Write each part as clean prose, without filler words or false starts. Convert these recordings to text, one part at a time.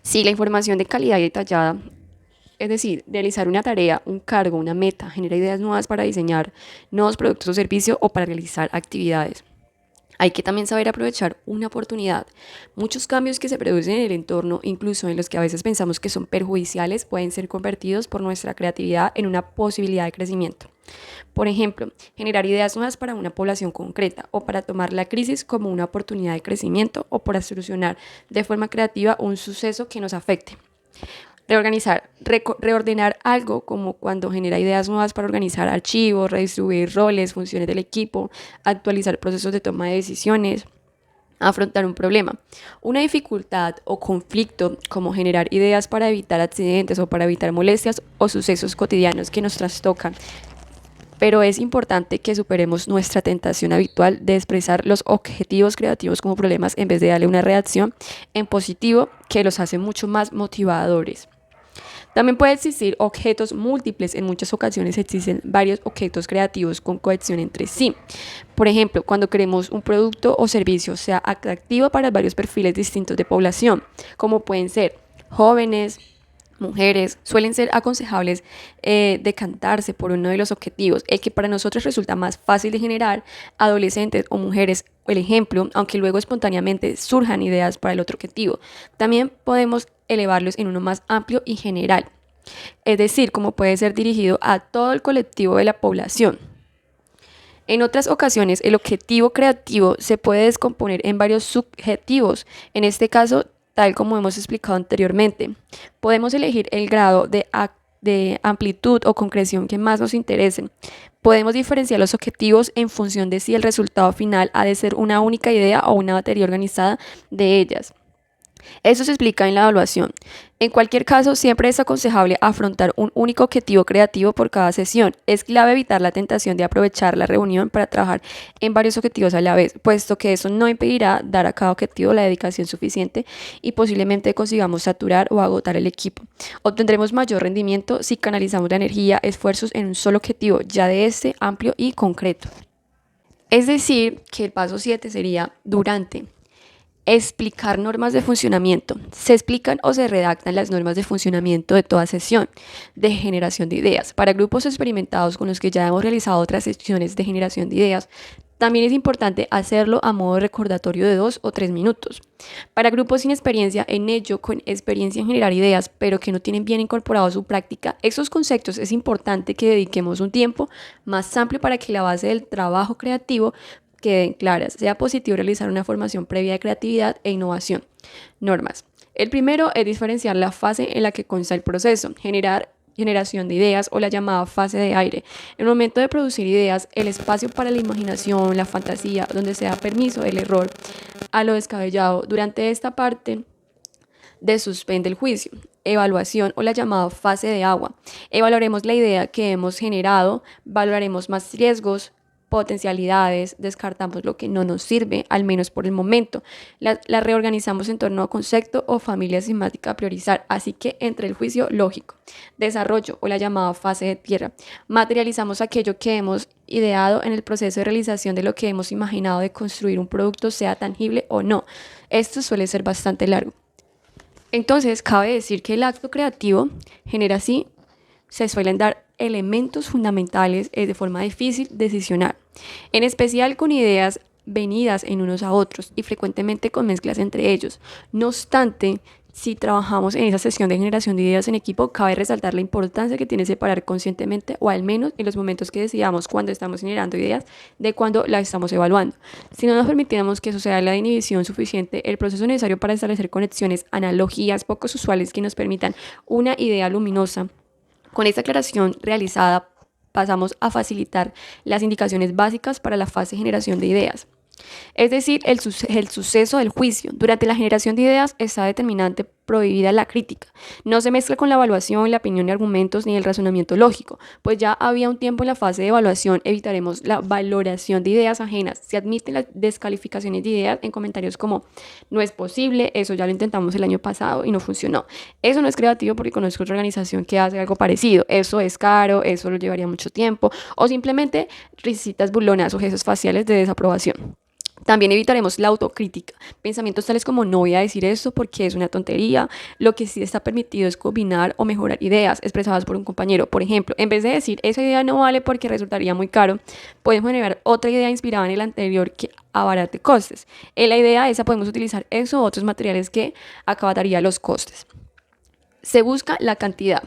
Si la información de calidad y detallada, es decir, realizar una tarea, un cargo, una meta, genera ideas nuevas para diseñar nuevos productos o servicios o para realizar actividades. Hay que también saber aprovechar una oportunidad. Muchos cambios que se producen en el entorno, incluso en los que a veces pensamos que son perjudiciales, pueden ser convertidos por nuestra creatividad en una posibilidad de crecimiento. Por ejemplo, generar ideas nuevas para una población concreta o para tomar la crisis como una oportunidad de crecimiento o para solucionar de forma creativa un suceso que nos afecte. Reordenar algo como cuando genera ideas nuevas para organizar archivos, redistribuir roles, funciones del equipo, actualizar procesos de toma de decisiones, afrontar un problema, una dificultad o conflicto como generar ideas para evitar accidentes o para evitar molestias o sucesos cotidianos que nos trastocan. Pero es importante que superemos nuestra tentación habitual de expresar los objetivos creativos como problemas en vez de darle una reacción en positivo que los hace mucho más motivadores. También puede existir objetos múltiples. En muchas ocasiones existen varios objetos creativos con cohesión entre sí. Por ejemplo, cuando queremos un producto o servicio sea atractivo para varios perfiles distintos de población, como pueden ser jóvenes, mujeres, suelen ser aconsejables decantarse por uno de los objetivos, el que para nosotros resulta más fácil de generar, adolescentes o mujeres, el ejemplo, aunque luego espontáneamente surjan ideas para el otro objetivo. También podemos elevarlos en uno más amplio y general, es decir, como puede ser dirigido a todo el colectivo de la población. En otras ocasiones, el objetivo creativo se puede descomponer en varios subjetivos. En este caso, tal como hemos explicado anteriormente, podemos elegir el grado de amplitud o concreción que más nos interese. Podemos diferenciar los objetivos en función de si el resultado final ha de ser una única idea o una batería organizada de ellas. Eso se explica en la evaluación. En cualquier caso, siempre es aconsejable afrontar un único objetivo creativo por cada sesión. Es clave evitar la tentación de aprovechar la reunión para trabajar en varios objetivos a la vez, puesto que eso no impedirá dar a cada objetivo la dedicación suficiente y posiblemente consigamos saturar o agotar el equipo. Obtendremos mayor rendimiento si canalizamos la energía, esfuerzos en un solo objetivo, ya de este amplio y concreto. Es decir, que el paso 7 sería durante. Explicar normas de funcionamiento. Se explican o se redactan las normas de funcionamiento de toda sesión de generación de ideas. Para grupos experimentados con los que ya hemos realizado otras sesiones de generación de ideas, también es importante hacerlo a modo de recordatorio de 2 o 3 minutos. Para grupos sin experiencia en ello, con experiencia en generar ideas, pero que no tienen bien incorporado a su práctica, esos conceptos es importante que dediquemos un tiempo más amplio para que la base del trabajo creativo queden claras. Sea positivo realizar una formación previa de creatividad e innovación. Normas. El primero es diferenciar la fase en la que consta el proceso, generación de ideas o la llamada fase de aire. En el momento de producir ideas, el espacio para la imaginación, la fantasía, donde se da permiso el error a lo descabellado. Durante esta parte de suspende el juicio. Evaluación o la llamada fase de agua. Evaluaremos la idea que hemos generado, valoraremos más riesgos, potencialidades, descartamos lo que no nos sirve, al menos por el momento. La reorganizamos en torno a concepto o familia sistemática a priorizar, así que entre el juicio lógico. Desarrollo o la llamada fase de tierra. Materializamos aquello que hemos ideado en el proceso de realización de lo que hemos imaginado de construir un producto, sea tangible o no. Esto suele ser bastante largo. Entonces, cabe decir que el acto creativo genera así, se suelen dar elementos fundamentales de forma difícil decisionar, en especial con ideas venidas en unos a otros y frecuentemente con mezclas entre ellos. No obstante, si trabajamos en esa sesión de generación de ideas en equipo, cabe resaltar la importancia que tiene separar conscientemente o al menos en los momentos que decidamos cuando estamos generando ideas de cuando las estamos evaluando. Si no nos permitiéramos que suceda la inhibición suficiente, el proceso necesario para establecer conexiones, analogías poco usuales que nos permitan una idea luminosa. Con esta aclaración realizada, pasamos a facilitar las indicaciones básicas para la fase de generación de ideas. Es decir, el suceso del juicio. Durante la generación de ideas está determinante prohibida la crítica. No se mezcla con la evaluación, la opinión y argumentos ni el razonamiento lógico, pues ya había un tiempo en la fase de evaluación. Evitaremos la valoración de ideas ajenas. Se admiten las descalificaciones de ideas en comentarios como no es posible, eso ya lo intentamos el año pasado y no funcionó. Eso no es creativo porque conozco otra organización que hace algo parecido. Eso es caro, eso lo llevaría mucho tiempo o simplemente risitas burlonas o gestos faciales de desaprobación. También evitaremos la autocrítica. Pensamientos tales como no voy a decir esto porque es una tontería. Lo que sí está permitido es combinar o mejorar ideas expresadas por un compañero. Por ejemplo, en vez de decir esa idea no vale porque resultaría muy caro, podemos generar otra idea inspirada en el anterior que abarate costes. En la idea esa podemos utilizar eso u otros materiales que acabaría los costes. Se busca la cantidad.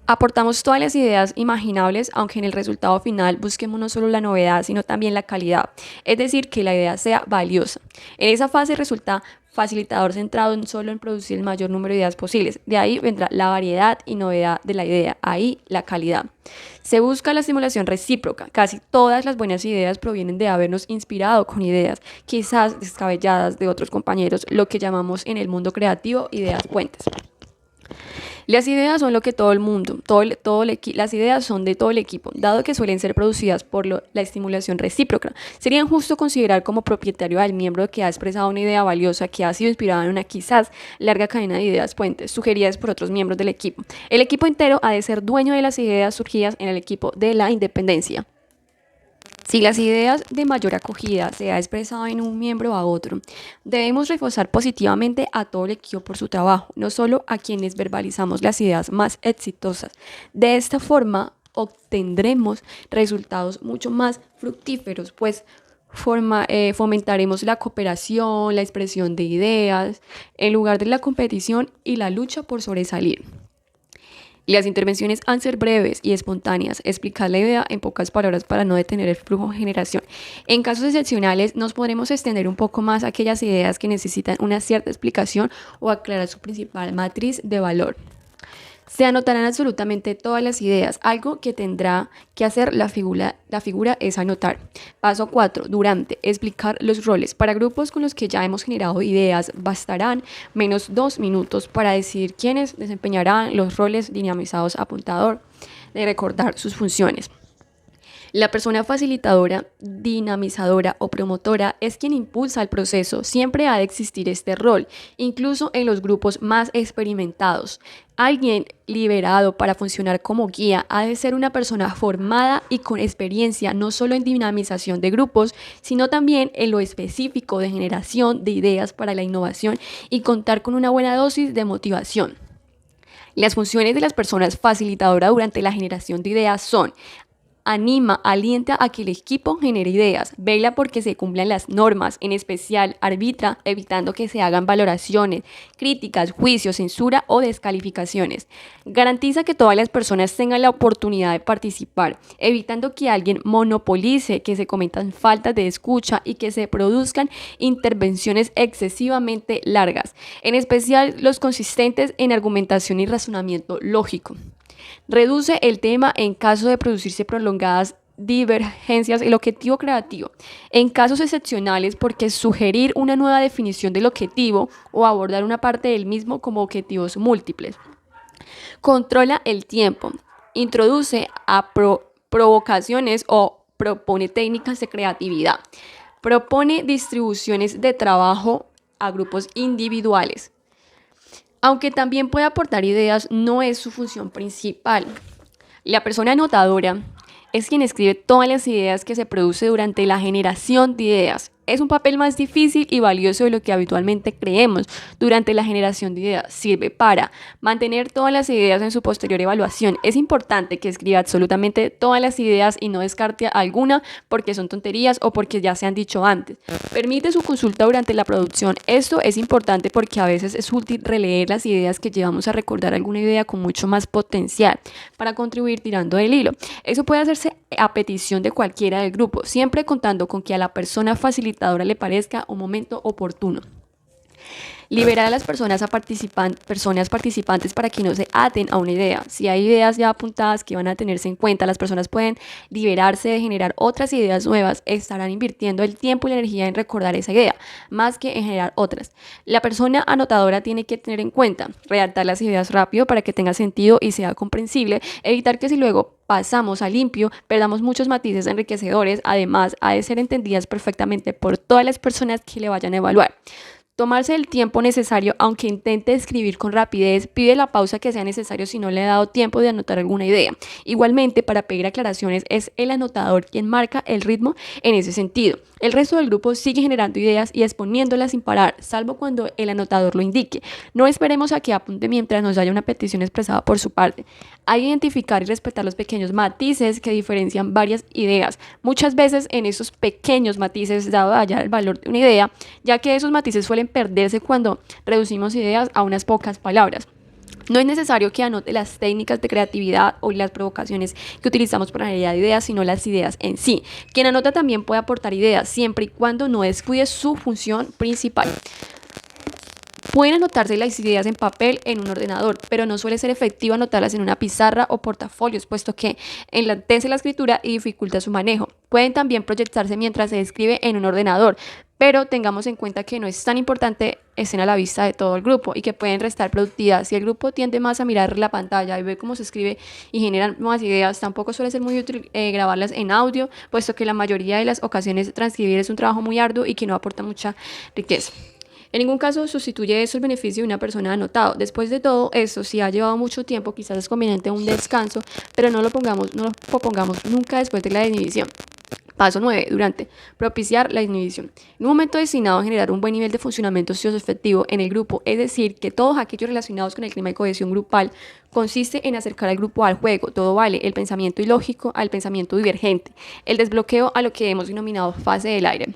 Aportamos todas las ideas imaginables, aunque en el resultado final busquemos no solo la novedad, sino también la calidad, es decir, que la idea sea valiosa. En esa fase resulta facilitador centrado solo en producir el mayor número de ideas posibles. De ahí vendrá la variedad y novedad de la idea, ahí la calidad. Se busca la estimulación recíproca. Casi todas las buenas ideas provienen de habernos inspirado con ideas, quizás descabelladas de otros compañeros, lo que llamamos en el mundo creativo ideas puentes. Las ideas son lo que todo el mundo, las ideas son de todo el equipo, dado que suelen ser producidas por la estimulación recíproca. Sería injusto considerar como propietario al miembro que ha expresado una idea valiosa que ha sido inspirada en una quizás larga cadena de ideas puentes sugeridas por otros miembros del equipo. El equipo entero ha de ser dueño de las ideas surgidas en el equipo de la independencia. Si las ideas de mayor acogida se ha expresado en un miembro a otro, debemos reforzar positivamente a todo el equipo por su trabajo, no solo a quienes verbalizamos las ideas más exitosas. De esta forma obtendremos resultados mucho más fructíferos, pues fomentaremos la cooperación, la expresión de ideas, en lugar de la competición y la lucha por sobresalir. Las intervenciones han de ser breves y espontáneas, explicar la idea en pocas palabras para no detener el flujo de generación. En casos excepcionales nos podremos extender un poco más a aquellas ideas que necesitan una cierta explicación o aclarar su principal matriz de valor. Se anotarán absolutamente todas las ideas. Algo que tendrá que hacer la figura es anotar. Paso 4. Durante. Explicar los roles. Para grupos con los que ya hemos generado ideas, bastarán menos 2 minutos para decir quiénes desempeñarán los roles dinamizados apuntador de recordar sus funciones. La persona facilitadora, dinamizadora o promotora es quien impulsa el proceso. Siempre ha de existir este rol, incluso en los grupos más experimentados. Alguien liberado para funcionar como guía ha de ser una persona formada y con experiencia no solo en dinamización de grupos, sino también en lo específico de generación de ideas para la innovación y contar con una buena dosis de motivación. Las funciones de las personas facilitadoras durante la generación de ideas son: anima, alienta a que el equipo genere ideas, vela porque se cumplan las normas, en especial arbitra, evitando que se hagan valoraciones, críticas, juicios, censura o descalificaciones. Garantiza que todas las personas tengan la oportunidad de participar, evitando que alguien monopolice, que se cometan faltas de escucha y que se produzcan intervenciones excesivamente largas, en especial los consistentes en argumentación y razonamiento lógico. Reduce el tema en caso de producirse prolongadas divergencias el objetivo creativo. En casos excepcionales, porque sugerir una nueva definición del objetivo o abordar una parte del mismo como objetivos múltiples. Controla el tiempo. Introduce a provocaciones o propone técnicas de creatividad. Propone distribuciones de trabajo a grupos individuales. Aunque también puede aportar ideas, no es su función principal. La persona anotadora es quien escribe todas las ideas que se produce durante la generación de ideas. Es un papel más difícil y valioso de lo que habitualmente creemos. Durante la generación de ideas sirve para mantener todas las ideas en su posterior evaluación. Es importante que escriba absolutamente todas las ideas y no descarte alguna porque son tonterías o porque ya se han dicho antes. Permite su consulta durante la producción. Esto es importante porque a veces es útil releer las ideas que llevamos a recordar alguna idea con mucho más potencial para contribuir tirando del hilo. Eso puede hacerse a petición de cualquiera del grupo, siempre contando con que a la persona facilitadora le parezca un momento oportuno. Liberar a las personas participantes para que no se aten a una idea. Si hay ideas ya apuntadas que van a tenerse en cuenta, las personas pueden liberarse de generar otras ideas nuevas. Estarán invirtiendo el tiempo y la energía en recordar esa idea, más que en generar otras. La persona anotadora tiene que tener en cuenta redactar las ideas rápido para que tenga sentido y sea comprensible, evitar que si luego pasamos a limpio, perdamos muchos matices enriquecedores. Además, ha de ser entendidas perfectamente por todas las personas que le vayan a evaluar. Tomarse el tiempo necesario, aunque intente escribir con rapidez, pide la pausa que sea necesario si no le ha dado tiempo de anotar alguna idea. Igualmente, para pedir aclaraciones, es el anotador quien marca el ritmo en ese sentido. El resto del grupo sigue generando ideas y exponiéndolas sin parar, salvo cuando el anotador lo indique. No esperemos a que apunte mientras nos haya una petición expresada por su parte. Hay que identificar y respetar los pequeños matices que diferencian varias ideas. Muchas veces en esos pequeños matices dado haya el valor de una idea, ya que esos matices suelen perderse cuando reducimos ideas a unas pocas palabras. No es necesario que anote las técnicas de creatividad o las provocaciones que utilizamos para generar ideas, sino las ideas en sí. Quien anota también puede aportar ideas, siempre y cuando no descuide su función principal. Pueden anotarse las ideas en papel en un ordenador, pero no suele ser efectivo anotarlas en una pizarra o portafolios, puesto que enlentece la escritura y dificulta su manejo. Pueden también proyectarse mientras se escribe en un ordenador, pero tengamos en cuenta que no es tan importante estén a la vista de todo el grupo y que pueden restar productividad. Si el grupo tiende más a mirar la pantalla y ver cómo se escribe y generan nuevas ideas, tampoco suele ser muy útil grabarlas en audio, puesto que la mayoría de las ocasiones transcribir es un trabajo muy arduo y que no aporta mucha riqueza. En ningún caso sustituye eso el beneficio de una persona anotado. Después de todo esto, si ha llevado mucho tiempo, quizás es conveniente un descanso, pero no lo pongamos nunca después de la desinhibición. Paso 9. Durante. Propiciar la inhibición. En un momento destinado a generar un buen nivel de funcionamiento socioafectivo en el grupo, es decir, que todos aquellos relacionados con el clima de cohesión grupal, consiste en acercar al grupo al juego, todo vale, el pensamiento ilógico al pensamiento divergente, el desbloqueo a lo que hemos denominado fase del aire.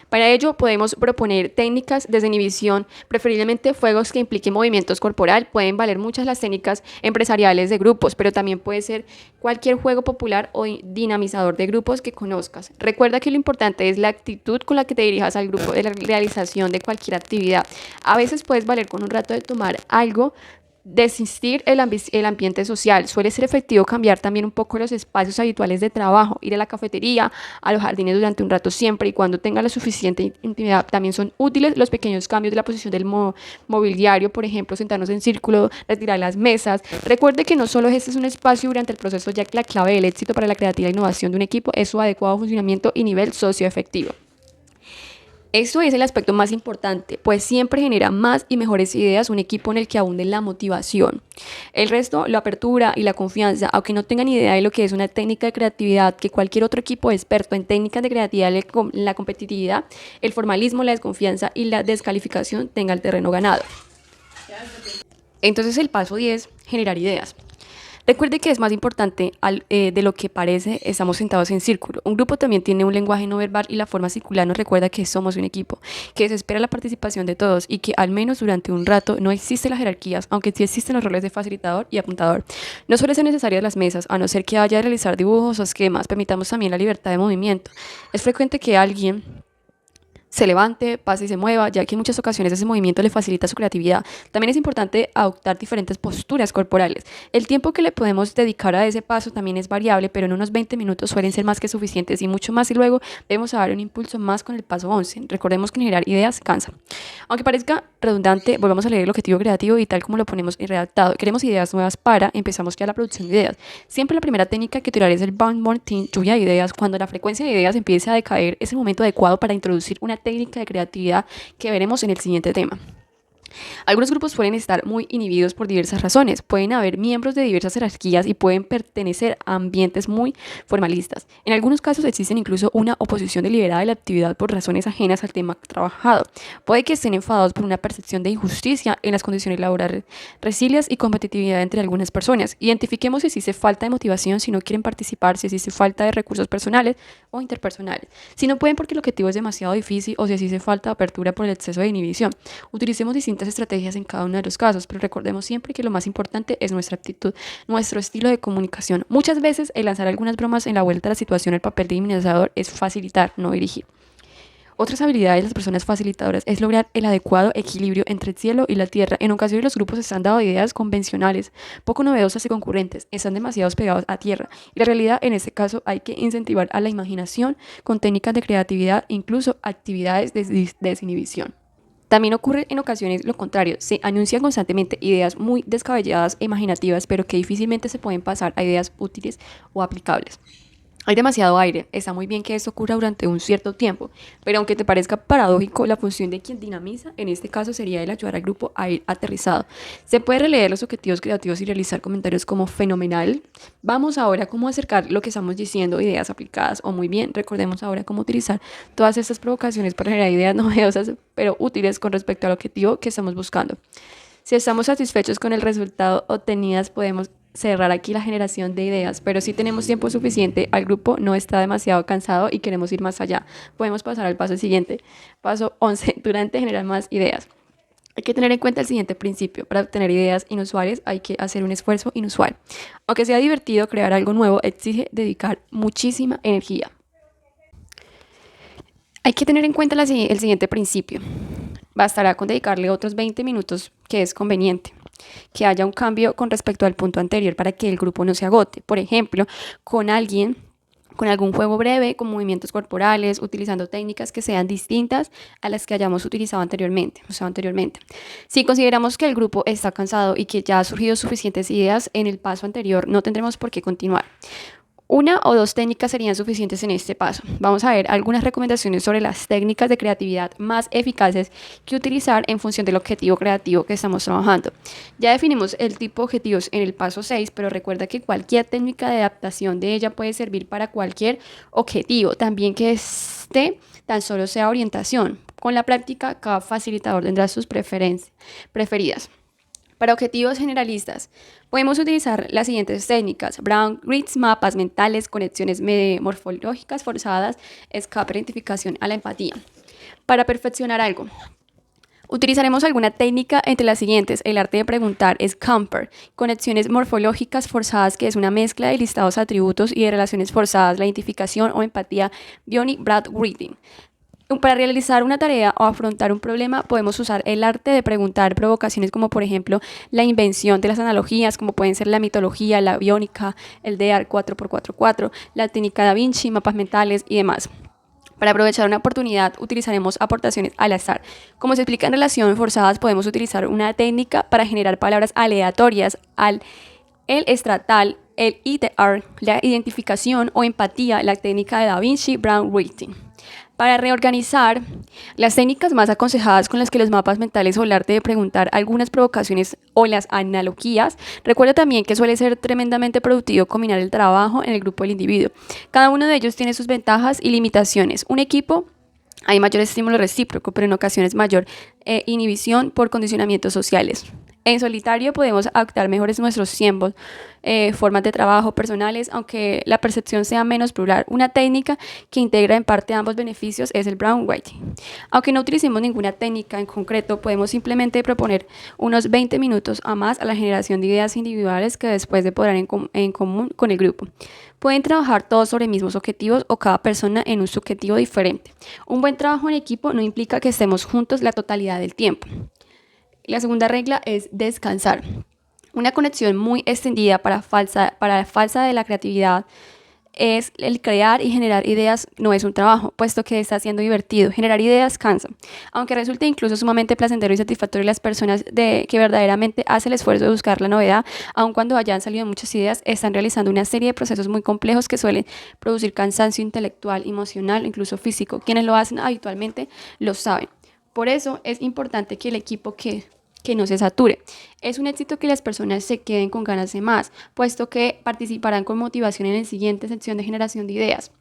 Para ello podemos proponer técnicas de desinhibición, preferiblemente juegos que impliquen movimientos corporal. Pueden valer muchas las técnicas empresariales de grupos, pero también puede ser cualquier juego popular o dinamizador de grupos que conozcas. Recuerda que lo importante es la actitud con la que te dirijas al grupo de la realización de cualquier actividad. A veces puedes valer con un rato de tomar algo, desistir el ambiente social. Suele ser efectivo cambiar también un poco los espacios habituales de trabajo, ir a la cafetería, a los jardines durante un rato siempre y cuando tenga la suficiente intimidad. También son útiles los pequeños cambios de la posición del mobiliario, por ejemplo, sentarnos en círculo, retirar las mesas. Recuerde que no solo este es un espacio durante el proceso, ya que la clave del éxito para la creatividad e innovación de un equipo es su adecuado funcionamiento y nivel socioafectivo. Esto es el aspecto más importante, pues siempre genera más y mejores ideas un equipo en el que abunde la motivación. El resto, la apertura y la confianza, aunque no tengan idea de lo que es una técnica de creatividad, que cualquier otro equipo experto en técnicas de creatividad, la competitividad, el formalismo, la desconfianza y la descalificación tenga el terreno ganado. Entonces el paso 10, generar ideas. Recuerde que es más importante de lo que parece, estamos sentados en círculo. Un grupo también tiene un lenguaje no verbal y la forma circular nos recuerda que somos un equipo, que se espera la participación de todos y que al menos durante un rato no existen las jerarquías, aunque sí existen los roles de facilitador y apuntador. No suelen ser necesarias las mesas, a no ser que haya de realizar dibujos o esquemas, permitamos también la libertad de movimiento. Es frecuente que alguien se levante, pase y se mueva, ya que en muchas ocasiones ese movimiento le facilita su creatividad. También es importante adoptar diferentes posturas corporales. El tiempo que le podemos dedicar a ese paso también es variable, pero en unos 20 minutos suelen ser más que suficientes y mucho más, y luego debemos dar un impulso más con el paso 11. Recordemos que generar ideas cansa. Aunque parezca redundante, volvamos a leer el objetivo creativo y tal como lo ponemos en redactado. Queremos ideas nuevas empezamos ya la producción de ideas. Siempre la primera técnica que utilizar es el bombarding, lluvia de ideas. Cuando la frecuencia de ideas empiece a decaer, es el momento adecuado para introducir una técnica de creatividad que veremos en el siguiente tema. Algunos grupos pueden estar muy inhibidos por diversas razones. Pueden haber miembros de diversas jerarquías y pueden pertenecer a ambientes muy formalistas. En algunos casos existen incluso una oposición deliberada de la actividad por razones ajenas al tema trabajado. Puede que estén enfadados por una percepción de injusticia en las condiciones laborales, resiliencia y competitividad entre algunas personas. Identifiquemos si existe falta de motivación, si no quieren participar, si existe falta de recursos personales o interpersonales. Si no pueden porque el objetivo es demasiado difícil o si existe falta de apertura por el exceso de inhibición. Utilicemos distintas estrategias en cada uno de los casos, pero recordemos siempre que lo más importante es nuestra actitud, nuestro estilo de comunicación. Muchas veces el lanzar algunas bromas en la vuelta a la situación, el papel de dinamizador es facilitar, no dirigir. Otras habilidades de las personas facilitadoras es lograr el adecuado equilibrio entre el cielo y la tierra. En ocasiones los grupos están dando ideas convencionales, poco novedosas y concurrentes, están demasiado pegados a tierra. Y la realidad en este caso hay que incentivar a la imaginación con técnicas de creatividad, incluso actividades de desinhibición. También ocurre en ocasiones lo contrario, se anuncian constantemente ideas muy descabelladas e imaginativas, pero que difícilmente se pueden pasar a ideas útiles o aplicables. Hay demasiado aire, está muy bien que esto ocurra durante un cierto tiempo, pero aunque te parezca paradójico, la función de quien dinamiza en este caso sería el ayudar al grupo a ir aterrizado. Se puede releer los objetivos creativos y realizar comentarios como fenomenal. Vamos ahora a cómo acercar lo que estamos diciendo, ideas aplicadas o muy bien. Recordemos ahora cómo utilizar todas estas provocaciones para generar ideas novedosas, pero útiles con respecto al objetivo que estamos buscando. Si estamos satisfechos con el resultado obtenido, podemos cerrar aquí la generación de ideas, pero si tenemos tiempo suficiente, al grupo no está demasiado cansado y queremos ir más allá. Podemos pasar al paso siguiente. Paso 11. Durante generar más ideas. Hay que tener en cuenta el siguiente principio. Para obtener ideas inusuales hay que hacer un esfuerzo inusual. Aunque sea divertido, crear algo nuevo exige dedicar muchísima energía. Hay que tener en cuenta el siguiente principio. Bastará con dedicarle otros 20 minutos que es conveniente. Que haya un cambio con respecto al punto anterior para que el grupo no se agote. Por ejemplo, con algún juego breve, con movimientos corporales, utilizando técnicas que sean distintas a las que hayamos utilizado anteriormente. Si consideramos que el grupo está cansado y que ya han surgido suficientes ideas en el paso anterior, no tendremos por qué continuar. Una o dos técnicas serían suficientes en este paso. Vamos a ver algunas recomendaciones sobre las técnicas de creatividad más eficaces que utilizar en función del objetivo creativo que estamos trabajando. Ya definimos el tipo de objetivos en el paso 6, pero recuerda que cualquier técnica de adaptación de ella puede servir para cualquier objetivo, también que tan solo sea orientación. Con la práctica, cada facilitador tendrá sus preferidas. Para objetivos generalistas, podemos utilizar las siguientes técnicas: Brown Grids, mapas mentales, conexiones morfológicas forzadas, escape, identificación a la empatía. Para perfeccionar algo, utilizaremos alguna técnica entre las siguientes. El arte de preguntar es Camper. Conexiones morfológicas forzadas, que es una mezcla de listados de atributos y de relaciones forzadas, la identificación o empatía, Bionic Brad Reading. Para realizar una tarea o afrontar un problema podemos usar el arte de preguntar, provocaciones como por ejemplo la invención de las analogías, como pueden ser la mitología, la biónica, el DEAR 4x4, la técnica Da Vinci, mapas mentales y demás. Para aprovechar una oportunidad utilizaremos aportaciones al azar. Como se explica en relaciones forzadas, podemos utilizar una técnica para generar palabras aleatorias el estratal, el ITR, la identificación o empatía, la técnica de Da Vinci, Brown Rating. Para reorganizar, las técnicas más aconsejadas con las que los mapas mentales o el arte de preguntar, algunas provocaciones o las analogías. Recuerda también que suele ser tremendamente productivo combinar el trabajo en el grupo del individuo. Cada uno de ellos tiene sus ventajas y limitaciones. Un equipo, hay mayor estímulo recíproco, pero en ocasiones mayor inhibición por condicionamientos sociales. En solitario podemos adaptar mejores nuestros tiempos, formas de trabajo personales, aunque la percepción sea menos plural. Una técnica que integra en parte ambos beneficios es el Brown Writing. Aunque no utilicemos ninguna técnica en concreto, podemos simplemente proponer unos 20 minutos a más a la generación de ideas individuales que después de podrán en común con el grupo. Pueden trabajar todos sobre mismos objetivos o cada persona en un subjetivo diferente. Un buen trabajo en equipo no implica que estemos juntos la totalidad del tiempo. La segunda regla es descansar. Una conexión muy extendida para la falsa de la creatividad es el crear y generar ideas. No es un trabajo, puesto que está siendo divertido. Generar ideas cansa, aunque resulte incluso sumamente placentero y satisfactorio. Las personas que verdaderamente hacen el esfuerzo de buscar la novedad, aun cuando hayan salido muchas ideas, están realizando una serie de procesos muy complejos que suelen producir cansancio intelectual, emocional, incluso físico. Quienes lo hacen habitualmente lo saben. Por eso es importante que el equipo que no se sature. Es un éxito que las personas se queden con ganas de más, puesto que participarán con motivación en la siguiente sección de generación de ideas.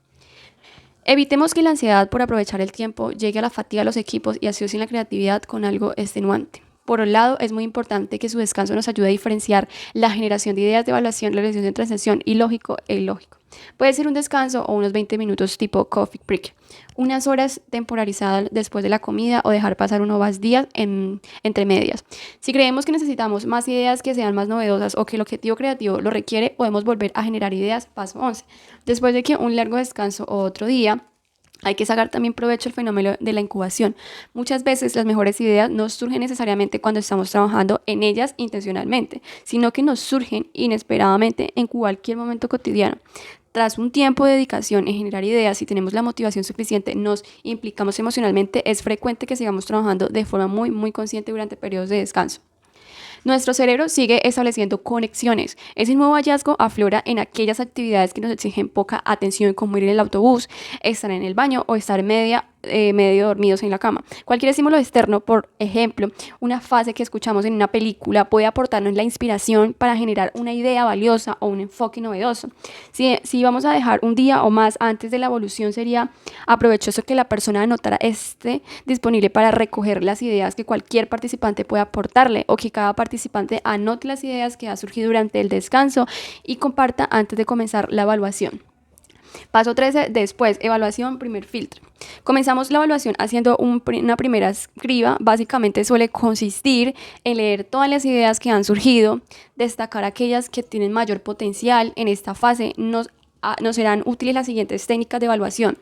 Evitemos que la ansiedad por aprovechar el tiempo llegue a la fatiga de los equipos y asocien la creatividad con algo extenuante. Por un lado, es muy importante que su descanso nos ayude a diferenciar la generación de ideas de evaluación, la relación de transición y lógico e ilógico. Puede ser un descanso o unos 20 minutos tipo coffee break, unas horas temporalizadas después de la comida o dejar pasar unos más días entre medias. Si creemos que necesitamos más ideas que sean más novedosas o que el objetivo creativo lo requiere, podemos volver a generar ideas. Paso 11. Después de que un largo descanso o otro día, hay que sacar también provecho del fenómeno de la incubación. Muchas veces las mejores ideas no surgen necesariamente cuando estamos trabajando en ellas intencionalmente, sino que nos surgen inesperadamente en cualquier momento cotidiano. Tras un tiempo de dedicación en generar ideas, si tenemos la motivación suficiente, nos implicamos emocionalmente, es frecuente que sigamos trabajando de forma muy consciente durante periodos de descanso. Nuestro cerebro sigue estableciendo conexiones. Ese nuevo hallazgo aflora en aquellas actividades que nos exigen poca atención, como ir en el autobús, estar en el baño o estar medio dormidos en la cama. Cualquier estímulo externo, por ejemplo, una frase que escuchamos en una película, puede aportarnos la inspiración para generar una idea valiosa o un enfoque novedoso. Si vamos a dejar un día o más antes de la evolución, sería aprovechoso que la persona anotara esté disponible para recoger las ideas que cualquier participante puede aportarle, o que cada participante anote las ideas que ha surgido durante el descanso y comparta antes de comenzar la evaluación. Paso 13, después, evaluación, primer filtro. Comenzamos la evaluación haciendo una primera escriba. Básicamente suele consistir en leer todas las ideas que han surgido, destacar aquellas que tienen mayor potencial. En esta fase nos serán útiles las siguientes técnicas de evaluación: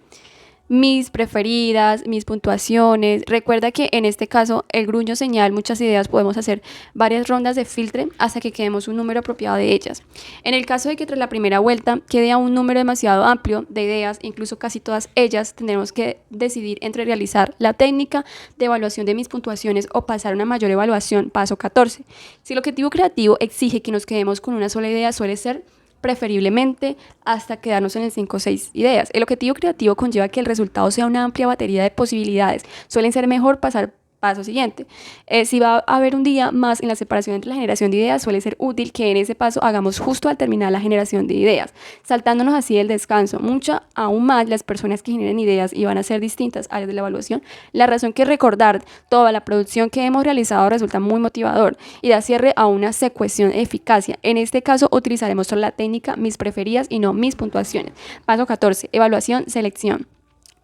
mis preferidas, mis puntuaciones. Recuerda que en este caso el gruño señal muchas ideas, podemos hacer varias rondas de filtre hasta que quedemos un número apropiado de ellas. En el caso de que tras la primera vuelta quede a un número demasiado amplio de ideas, incluso casi todas ellas, tendremos que decidir entre realizar la técnica de evaluación de mis puntuaciones o pasar a una mayor evaluación. Paso 14. Si el objetivo creativo exige que nos quedemos con una sola idea, suele ser preferiblemente hasta quedarnos en el 5 o 6 ideas. El objetivo creativo conlleva que el resultado sea una amplia batería de posibilidades. Suelen ser mejor pasar paso siguiente. Si va a haber un día más en la separación entre la generación de ideas, suele ser útil que en ese paso hagamos justo al terminar la generación de ideas, saltándonos así el descanso. Mucho aún más las personas que generen ideas y van a ser distintas áreas de la evaluación. La razón que recordar toda la producción que hemos realizado resulta muy motivador y da cierre a una secuenciación de eficacia. En este caso utilizaremos solo la técnica mis preferidas y no mis puntuaciones. Paso 14, evaluación, selección.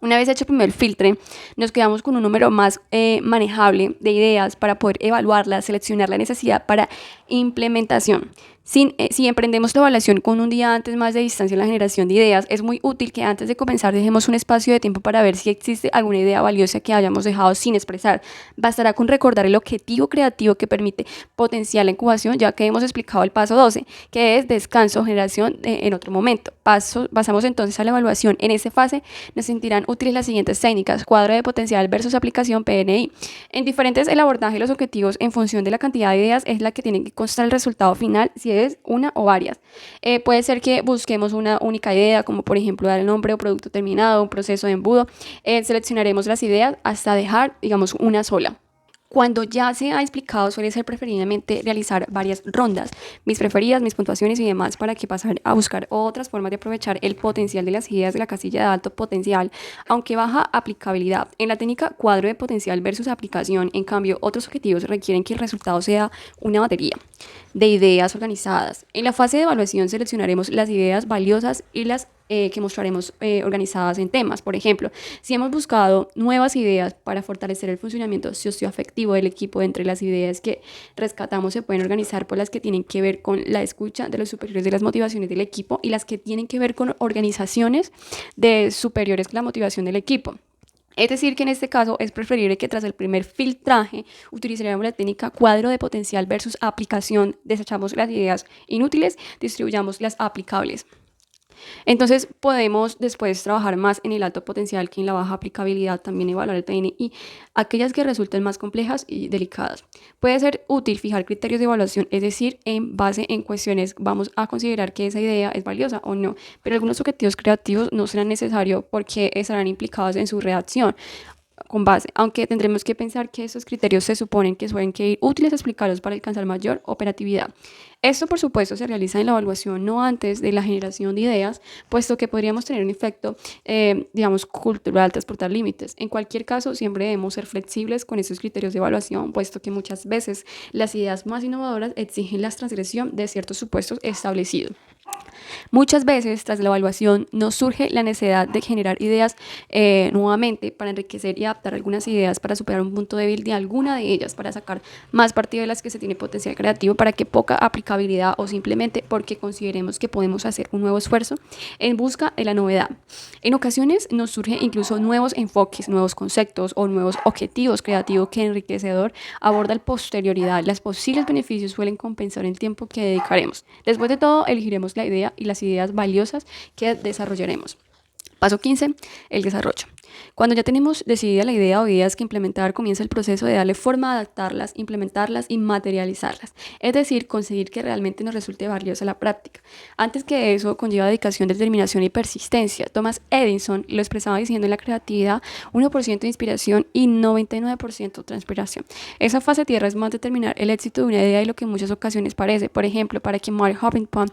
Una vez hecho el primer filtre, nos quedamos con un número más manejable de ideas para poder evaluarlas, seleccionar la necesidad para implementación. Si emprendemos la evaluación con un día antes más de distancia en la generación de ideas, es muy útil que antes de comenzar dejemos un espacio de tiempo para ver si existe alguna idea valiosa que hayamos dejado sin expresar. Bastará con recordar el objetivo creativo que permite potenciar la incubación, ya que hemos explicado el paso 12, que es descanso, generación en otro momento. Pasamos entonces a la evaluación. En esta fase nos sentirán útiles las siguientes técnicas: cuadro de potencial versus aplicación, PNI. En diferentes el abordaje de los objetivos en función de la cantidad de ideas es la que tiene que constar el resultado final, si es una o varias. Puede ser que busquemos una única idea, como por ejemplo dar el nombre o producto terminado, un proceso de embudo. Seleccionaremos las ideas hasta dejar, digamos, una sola. Cuando ya se ha explicado, suele ser preferiblemente realizar varias rondas, mis preferidas, mis puntuaciones y demás, para que pasar a buscar otras formas de aprovechar el potencial de las ideas de la casilla de alto potencial, aunque baja aplicabilidad. En la técnica cuadro de potencial versus aplicación, en cambio, otros objetivos requieren que el resultado sea una batería de ideas organizadas. En la fase de evaluación seleccionaremos las ideas valiosas y las que mostraremos organizadas en temas. Por ejemplo, si hemos buscado nuevas ideas para fortalecer el funcionamiento socioafectivo del equipo, entre las ideas que rescatamos se pueden organizar por las que tienen que ver con la escucha de los superiores de las motivaciones del equipo y las que tienen que ver con organizaciones de superiores que la motivación del equipo. Es decir, que en este caso es preferible que tras el primer filtraje utilizaríamos la técnica cuadro de potencial versus aplicación, desechamos las ideas inútiles, distribuyamos las aplicables. Entonces podemos después trabajar más en el alto potencial que en la baja aplicabilidad, también evaluar el PNI, aquellas que resulten más complejas y delicadas. Puede ser útil fijar criterios de evaluación, es decir, en base en cuestiones vamos a considerar que esa idea es valiosa o no, pero algunos objetivos creativos no serán necesarios porque estarán implicados en su redacción con base, aunque tendremos que pensar que esos criterios se suponen que suelen ir útiles a explicarlos para alcanzar mayor operatividad. Esto, por supuesto, se realiza en la evaluación, no antes de la generación de ideas, puesto que podríamos tener un efecto, digamos, cultural, transportar límites. En cualquier caso, siempre debemos ser flexibles con esos criterios de evaluación, puesto que muchas veces las ideas más innovadoras exigen la transgresión de ciertos supuestos establecidos. Muchas veces, tras la evaluación, nos surge la necesidad de generar ideas nuevamente para enriquecer y adaptar algunas ideas para superar un punto débil de alguna de ellas, para sacar más partido de las que se tiene potencial creativo, para que poca aplicabilidad o simplemente porque consideremos que podemos hacer un nuevo esfuerzo en busca de la novedad. En ocasiones nos surgen incluso nuevos enfoques, nuevos conceptos o nuevos objetivos creativos que enriquecedor aborda el posterioridad. Los posibles beneficios suelen compensar el tiempo que dedicaremos. Después de todo, elegiremos la idea y las ideas valiosas que desarrollaremos. Paso 15, el desarrollo. Cuando ya tenemos decidida la idea o ideas que implementar, comienza el proceso de darle forma, adaptarlas, implementarlas y materializarlas. Es decir, conseguir que realmente nos resulte valiosa la práctica. Antes que eso, conlleva dedicación, determinación y persistencia. Thomas Edison lo expresaba diciendo: en la creatividad, 1% de inspiración y 99% transpiración. Esa fase tierra es más determinar el éxito de una idea y lo que en muchas ocasiones parece. Por ejemplo, para que Mark Hoppington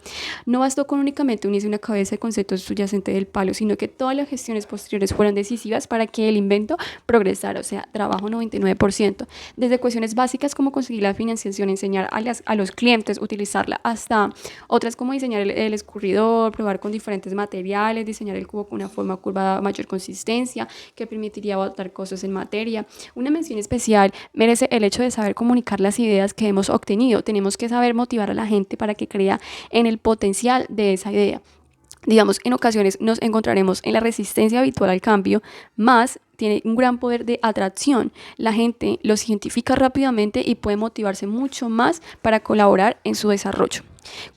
no bastó con únicamente unirse una cabeza de conceptos subyacente del palo, sino que todas las gestiones posteriores fueron decisivas para que el invento progresara, o sea, trabajo 99%. Desde cuestiones básicas como conseguir la financiación, enseñar a los clientes utilizarla, hasta otras como diseñar el escurridor, probar con diferentes materiales, diseñar el cubo con una forma curva de mayor consistencia que permitiría botar cosas en materia. Una mención especial merece el hecho de saber comunicar las ideas que hemos obtenido. Tenemos que saber motivar a la gente para que crea en el potencial de esa idea. Digamos, en ocasiones nos encontraremos en la resistencia habitual al cambio, más tiene un gran poder de atracción. La gente los identifica rápidamente y puede motivarse mucho más para colaborar en su desarrollo.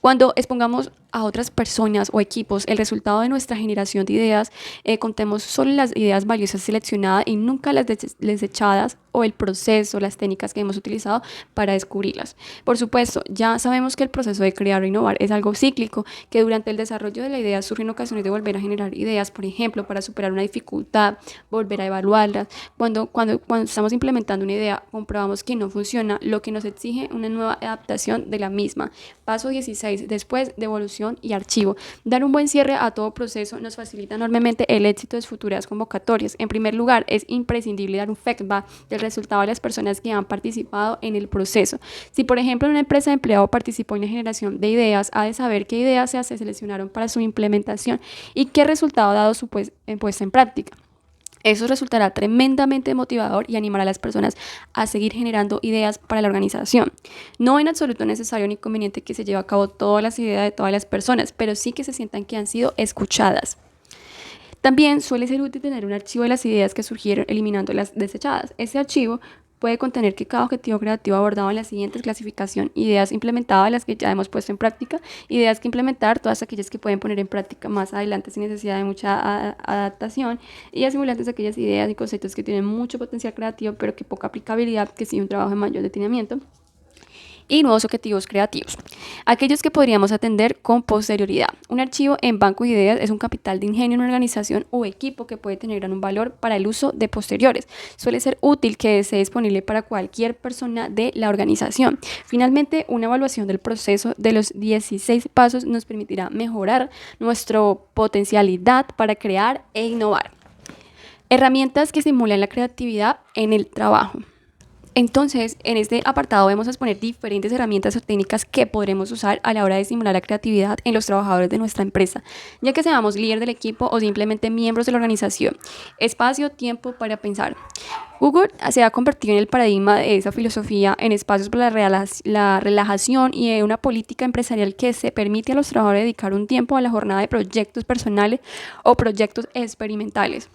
Cuando expongamos a otras personas o equipos el resultado de nuestra generación de ideas, contemos solo las ideas valiosas seleccionadas y nunca las desechadas, o el proceso, las técnicas que hemos utilizado para descubrirlas. Por supuesto, ya sabemos que el proceso de crear o innovar es algo cíclico, que durante el desarrollo de la idea surgen ocasiones de volver a generar ideas, por ejemplo, para superar una dificultad, volver a evaluarlas. Cuando estamos implementando una idea, comprobamos que no funciona, lo que nos exige una nueva adaptación de la misma. Paso 16, después de evolución y archivo. Dar un buen cierre a todo proceso nos facilita enormemente el éxito de futuras convocatorias. En primer lugar, es imprescindible dar un feedback del resultado de las personas que han participado en el proceso. Si, por ejemplo, una empresa de empleado participó en la generación de ideas, ha de saber qué ideas se seleccionaron para su implementación y qué resultado ha dado su puesta en práctica. Eso resultará tremendamente motivador y animará a las personas a seguir generando ideas para la organización. No en absoluto necesario ni conveniente que se lleve a cabo todas las ideas de todas las personas, pero sí que se sientan que han sido escuchadas. También suele ser útil tener un archivo de las ideas que surgieron, eliminando las desechadas. Ese archivo puede contener que cada objetivo creativo abordado en la siguiente clasificación: ideas implementadas, las que ya hemos puesto en práctica; ideas que implementar, todas aquellas que pueden poner en práctica más adelante sin necesidad de mucha adaptación; y asimulantes, aquellas ideas y conceptos que tienen mucho potencial creativo pero que poca aplicabilidad, que sí un trabajo de mayor detenimiento; y nuevos objetivos creativos, aquellos que podríamos atender con posterioridad. Un archivo en banco de ideas es un capital de ingenio en una organización o equipo que puede tener gran valor para el uso de posteriores. Suele ser útil que esté disponible para cualquier persona de la organización. Finalmente, una evaluación del proceso de los 16 pasos nos permitirá mejorar nuestra potencialidad para crear e innovar. Herramientas que estimulan la creatividad en el trabajo. Entonces, en este apartado vamos a exponer diferentes herramientas o técnicas que podremos usar a la hora de estimular la creatividad en los trabajadores de nuestra empresa, ya que seamos líder del equipo o simplemente miembros de la organización. Espacio, tiempo para pensar. Google se ha convertido en el paradigma de esa filosofía, en espacios para la relajación y en una política empresarial que se permite a los trabajadores dedicar un tiempo a la jornada de proyectos personales o proyectos experimentales,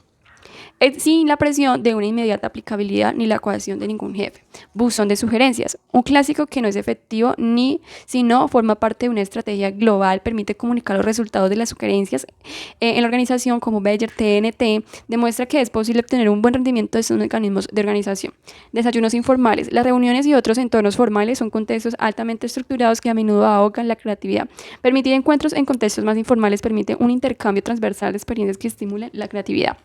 sin la presión de una inmediata aplicabilidad ni la coacción de ningún jefe. Buzón de sugerencias. Un clásico que no es efectivo si no forma parte de una estrategia global, permite comunicar los resultados de las sugerencias en la organización, como Bayer TNT, demuestra que es posible obtener un buen rendimiento de estos mecanismos de organización. Desayunos informales. Las reuniones y otros entornos formales son contextos altamente estructurados que a menudo ahogan la creatividad. Permitir encuentros en contextos más informales permite un intercambio transversal de experiencias que estimulen la creatividad.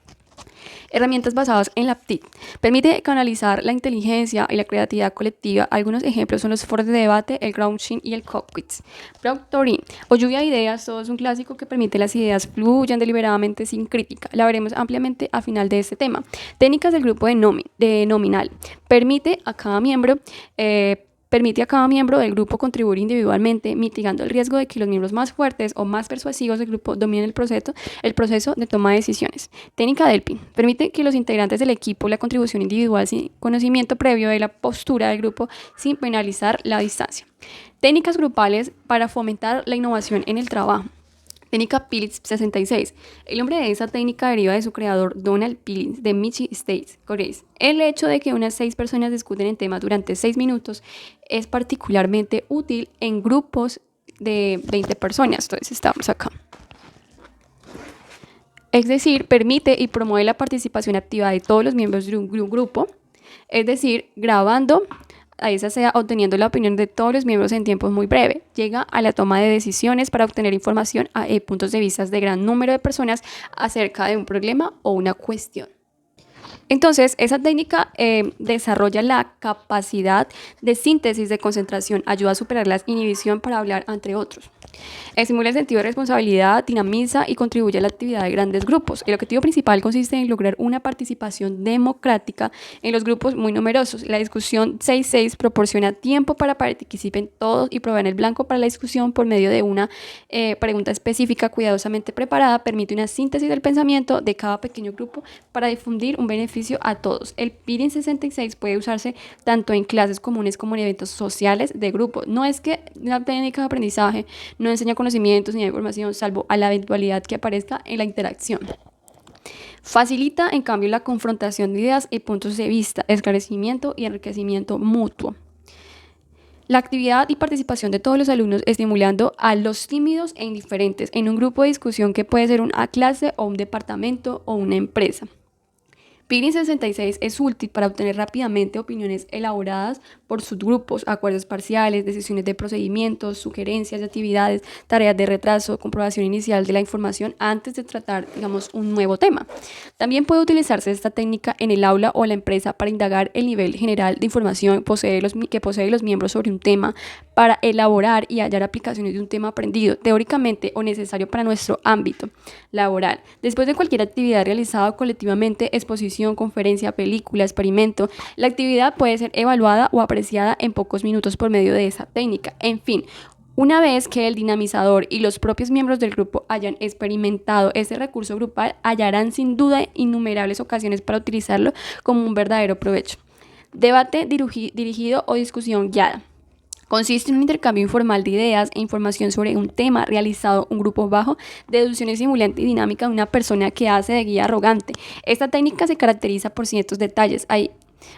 Herramientas basadas en la TIC. Permite canalizar la inteligencia y la creatividad colectiva. Algunos ejemplos son los foros de debate, el grounding y el cockpit. Proctoring o lluvia de ideas, todo es un clásico que permite las ideas fluyan deliberadamente sin crítica. La veremos ampliamente a final de este tema. Técnicas del grupo de nominal. Permite a cada miembro del grupo contribuir individualmente, mitigando el riesgo de que los miembros más fuertes o más persuasivos del grupo dominen el proceso de toma de decisiones. Técnica Delphi. Permite que los integrantes del equipo la contribución individual sin conocimiento previo de la postura del grupo, sin penalizar la distancia. Técnicas grupales para fomentar la innovación en el trabajo. Técnica Phillips 66. El nombre de esa técnica deriva de su creador, Donald Phillips, de Michigan State, Corea. El hecho de que unas 6 personas discuten el tema durante 6 minutos es particularmente útil en grupos de 20 personas. Entonces estamos acá. Es decir, permite y promueve la participación activa de todos los miembros de un grupo, es decir, grabando, a esa sea obteniendo la opinión de todos los miembros en tiempo muy breve. Llega a la toma de decisiones para obtener información a puntos de vista de gran número de personas acerca de un problema o una cuestión. Entonces, esa técnica desarrolla la capacidad de síntesis de concentración, ayuda a superar la inhibición para hablar entre otros. Estimula el sentido de responsabilidad, dinamiza y contribuye a la actividad de grandes grupos. El objetivo principal consiste en lograr una participación democrática en los grupos muy numerosos. La discusión 6.6 proporciona tiempo para participen todos y proveer el blanco para la discusión por medio de una pregunta específica cuidadosamente preparada. Permite una síntesis del pensamiento de cada pequeño grupo para difundir un beneficio a todos. El Pirin 66 puede usarse tanto en clases comunes como en eventos sociales de grupo. No es que la técnica de aprendizaje no enseña conocimientos ni información, salvo a la eventualidad que aparezca en la interacción. Facilita, en cambio, la confrontación de ideas y puntos de vista, esclarecimiento y enriquecimiento mutuo. La actividad y participación de todos los alumnos estimulando a los tímidos e indiferentes en un grupo de discusión que puede ser una clase o un departamento o una empresa. Pirin 66 es útil para obtener rápidamente opiniones elaboradas por subgrupos, acuerdos parciales, decisiones de procedimientos, sugerencias de actividades, tareas de retraso, comprobación inicial de la información antes de tratar, un nuevo tema. También puede utilizarse esta técnica en el aula o la empresa para indagar el nivel general de información que poseen los miembros sobre un tema, para elaborar y hallar aplicaciones de un tema aprendido, teóricamente o necesario para nuestro ámbito laboral. Después de cualquier actividad realizada colectivamente, exposición, conferencia, película, experimento, la actividad puede ser evaluada o apreciada en pocos minutos por medio de esa técnica. En fin, una vez que el dinamizador y los propios miembros del grupo hayan experimentado este recurso grupal, hallarán sin duda innumerables ocasiones para utilizarlo como un verdadero provecho. Debate dirigido o discusión guiada. Consiste en un intercambio informal de ideas e información sobre un tema realizado un grupo bajo deducción estimulante y dinámica de una persona que hace de guía arrogante. Esta técnica se caracteriza por ciertos detalles.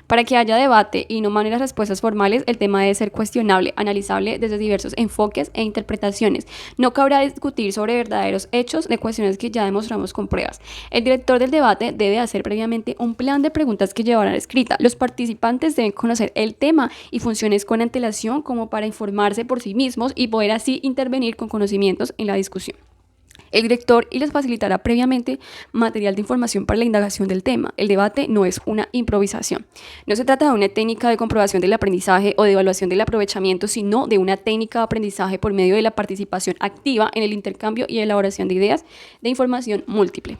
Para que haya debate y no maneras respuestas formales, el tema debe ser cuestionable, analizable desde diversos enfoques e interpretaciones. No cabrá discutir sobre verdaderos hechos de cuestiones que ya demostramos con pruebas. El director del debate debe hacer previamente un plan de preguntas que llevará escrita. Los participantes deben conocer el tema y funciones con antelación como para informarse por sí mismos y poder así intervenir con conocimientos en la discusión. El director les facilitará previamente material de información para la indagación del tema. El debate no es una improvisación. No se trata de una técnica de comprobación del aprendizaje o de evaluación del aprovechamiento, sino de una técnica de aprendizaje por medio de la participación activa en el intercambio y elaboración de ideas de información múltiple.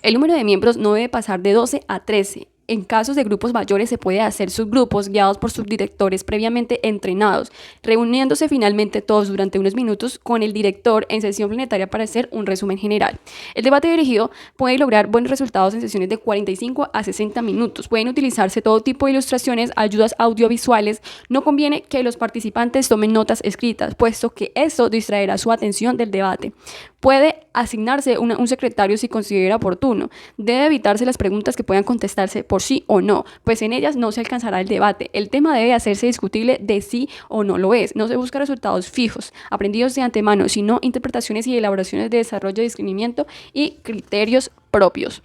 El número de miembros no debe pasar de 12 a 13. En casos de grupos mayores se puede hacer subgrupos guiados por subdirectores previamente entrenados, reuniéndose finalmente todos durante unos minutos con el director en sesión plenaria para hacer un resumen general. El debate dirigido puede lograr buenos resultados en sesiones de 45 a 60 minutos. Pueden utilizarse todo tipo de ilustraciones, ayudas audiovisuales. No conviene que los participantes tomen notas escritas, puesto que esto distraerá su atención del debate. Puede asignarse un secretario si considera oportuno. Debe evitarse las preguntas que puedan contestarse por sí o no, pues en ellas no se alcanzará el debate. El tema debe hacerse discutible de sí o no lo es. No se busca resultados fijos, aprendidos de antemano, sino interpretaciones y elaboraciones de desarrollo de discernimiento y criterios propios.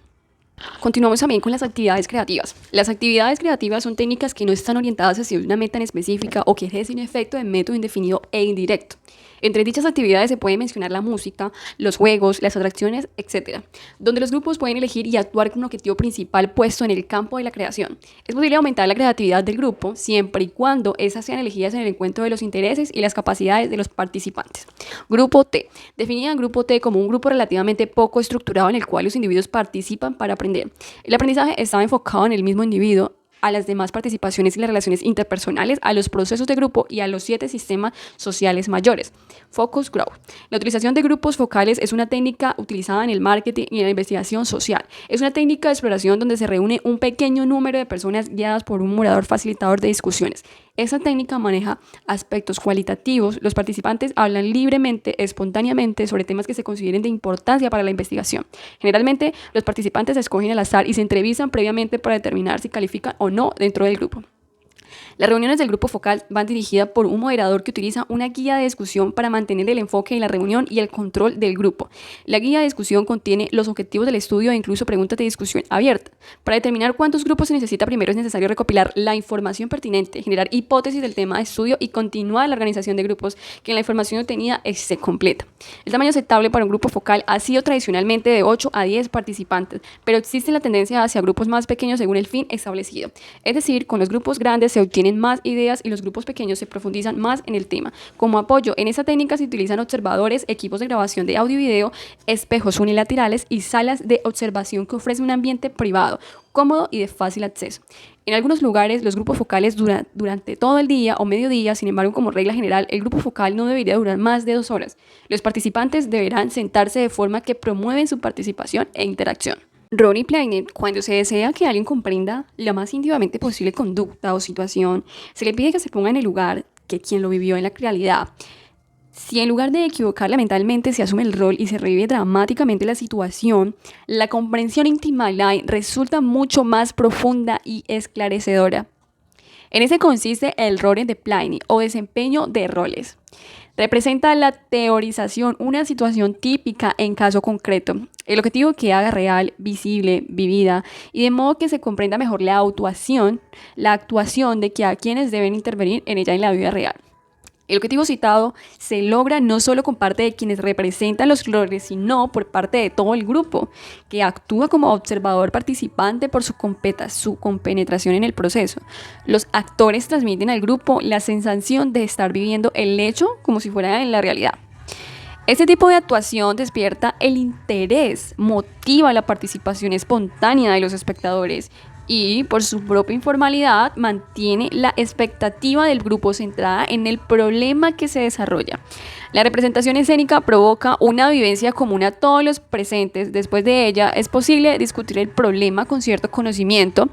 Continuamos también con las actividades creativas. Las actividades creativas son técnicas que no están orientadas hacia una meta en específica o que ejercen efecto de método indefinido e indirecto. Entre dichas actividades se puede mencionar la música, los juegos, las atracciones, etc., donde los grupos pueden elegir y actuar con un objetivo principal puesto en el campo de la creación. Es posible aumentar la creatividad del grupo siempre y cuando esas sean elegidas en el encuentro de los intereses y las capacidades de los participantes. Grupo T. Definida el grupo T como un grupo relativamente poco estructurado en el cual los individuos participan para aprender. El aprendizaje está enfocado en el mismo individuo, a las demás participaciones y las relaciones interpersonales, a los procesos de grupo y a los 7 sistemas sociales mayores. Focus Group. La utilización de grupos focales es una técnica utilizada en el marketing y en la investigación social. Es una técnica de exploración donde se reúne un pequeño número de personas guiadas por un moderador facilitador de discusiones. Esta técnica maneja aspectos cualitativos. Los participantes hablan libremente, espontáneamente, sobre temas que se consideren de importancia para la investigación. Generalmente, los participantes se escogen al azar y se entrevistan previamente para determinar si califican o no dentro del grupo. Las reuniones del grupo focal van dirigidas por un moderador que utiliza una guía de discusión para mantener el enfoque en la reunión y el control del grupo. La guía de discusión contiene los objetivos del estudio e incluso preguntas de discusión abierta. Para determinar cuántos grupos se necesita, primero es necesario recopilar la información pertinente, generar hipótesis del tema de estudio y continuar la organización de grupos que la información obtenida esté completa. El tamaño aceptable para un grupo focal ha sido tradicionalmente de 8 a 10 participantes, pero existe la tendencia hacia grupos más pequeños según el fin establecido. Es decir, con los grupos grandes se obtienen más ideas y los grupos pequeños se profundizan más en el tema. Como apoyo, en esta técnica se utilizan observadores, equipos de grabación de audio y video, espejos unilaterales y salas de observación que ofrecen un ambiente privado, cómodo y de fácil acceso. En algunos lugares, los grupos focales duran durante todo el día o mediodía. Sin embargo, como regla general, el grupo focal no debería durar más de 2 horas. Los participantes deberán sentarse de forma que promueven su participación e interacción. Ronnie Plainet, cuando se desea que alguien comprenda la más íntimamente posible conducta o situación, se le pide que se ponga en el lugar que quien lo vivió en la realidad. Si en lugar de equivocarla mentalmente se asume el rol y se revive dramáticamente la situación, la comprensión íntima resulta mucho más profunda y esclarecedora. En ese consiste el role de Plainet o desempeño de roles. Representa la teorización, una situación típica en caso concreto. El objetivo que haga real, visible, vivida y de modo que se comprenda mejor la actuación de que a quienes deben intervenir en ella en la vida real. El objetivo citado se logra no solo con parte de quienes representan los roles, sino por parte de todo el grupo, que actúa como observador participante por su compenetración en el proceso. Los actores transmiten al grupo la sensación de estar viviendo el hecho como si fuera en la realidad. Este tipo de actuación despierta el interés, motiva la participación espontánea de los espectadores y, por su propia informalidad, mantiene la expectativa del grupo centrada en el problema que se desarrolla. La representación escénica provoca una vivencia común a todos los presentes. Después de ella, es posible discutir el problema con cierto conocimiento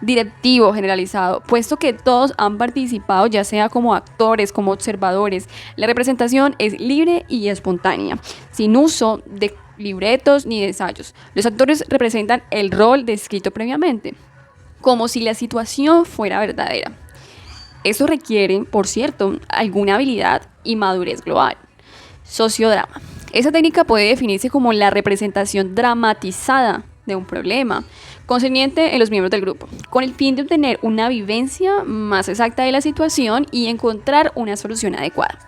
directivo generalizado, puesto que todos han participado, ya sea como actores, como observadores. La representación es libre y espontánea, sin uso de libretos ni de ensayos. Los actores representan el rol descrito previamente, como si la situación fuera verdadera. Esto requiere, por cierto, alguna habilidad y madurez global. Sociodrama. Esa técnica puede definirse como la representación dramatizada de un problema concerniente en los miembros del grupo, con el fin de obtener una vivencia más exacta de la situación y encontrar una solución adecuada.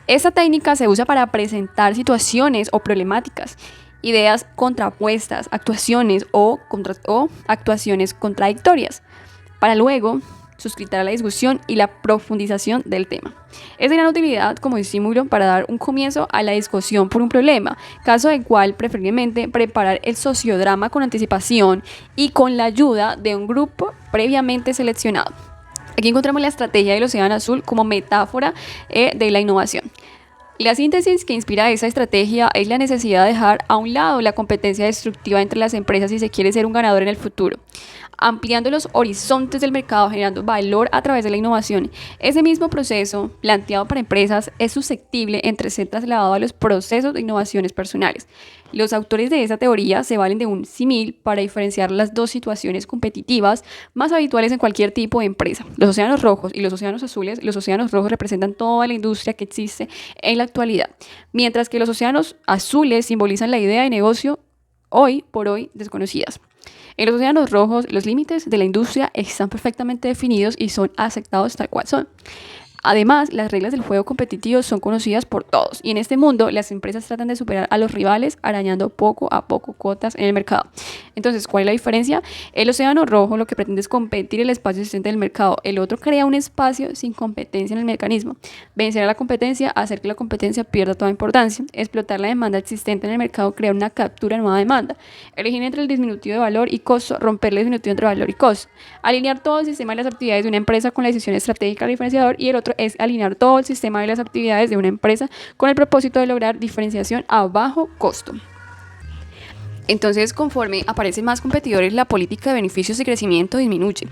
Esta técnica se usa para presentar situaciones o problemáticas, ideas contrapuestas, actuaciones o actuaciones contradictorias, para luego suscitar la discusión y la profundización del tema. Es de gran utilidad como estímulo para dar un comienzo a la discusión por un problema, caso del cual preferiblemente preparar el sociodrama con anticipación y con la ayuda de un grupo previamente seleccionado. Aquí encontramos la estrategia del océano azul como metáfora de la innovación. La síntesis que inspira esa estrategia es la necesidad de dejar a un lado la competencia destructiva entre las empresas si se quiere ser un ganador en el futuro, ampliando los horizontes del mercado, generando valor a través de la innovación. Ese mismo proceso, planteado para empresas, es susceptible entre ser trasladado a los procesos de innovaciones personales. Los autores de esa teoría se valen de un símil para diferenciar las dos situaciones competitivas más habituales en cualquier tipo de empresa: los océanos rojos y los océanos azules. Los océanos rojos representan toda la industria que existe en la actualidad, mientras que los océanos azules simbolizan la idea de negocio hoy por hoy desconocidas. En los océanos rojos, los límites de la industria están perfectamente definidos y son aceptados tal cual son. Además, las reglas del juego competitivo son conocidas por todos, y en este mundo las empresas tratan de superar a los rivales arañando poco a poco cuotas en el mercado. Entonces, ¿cuál es la diferencia? El océano rojo lo que pretende es competir el espacio existente del mercado. El otro crea un espacio sin competencia en el mecanismo. Vencer a la competencia, hacer que la competencia pierda toda importancia. Explotar la demanda existente en el mercado, crear una captura de nueva demanda. Elegir entre el disminutivo de valor y costo, romper el disminutivo entre valor y costo. Alinear todo el sistema de las actividades de una empresa con la decisión estratégica del diferenciador, y el otro es alinear todo el sistema de las actividades de una empresa con el propósito de lograr diferenciación a bajo costo. Entonces, conforme aparecen más competidores, la política de beneficios y crecimiento disminuye.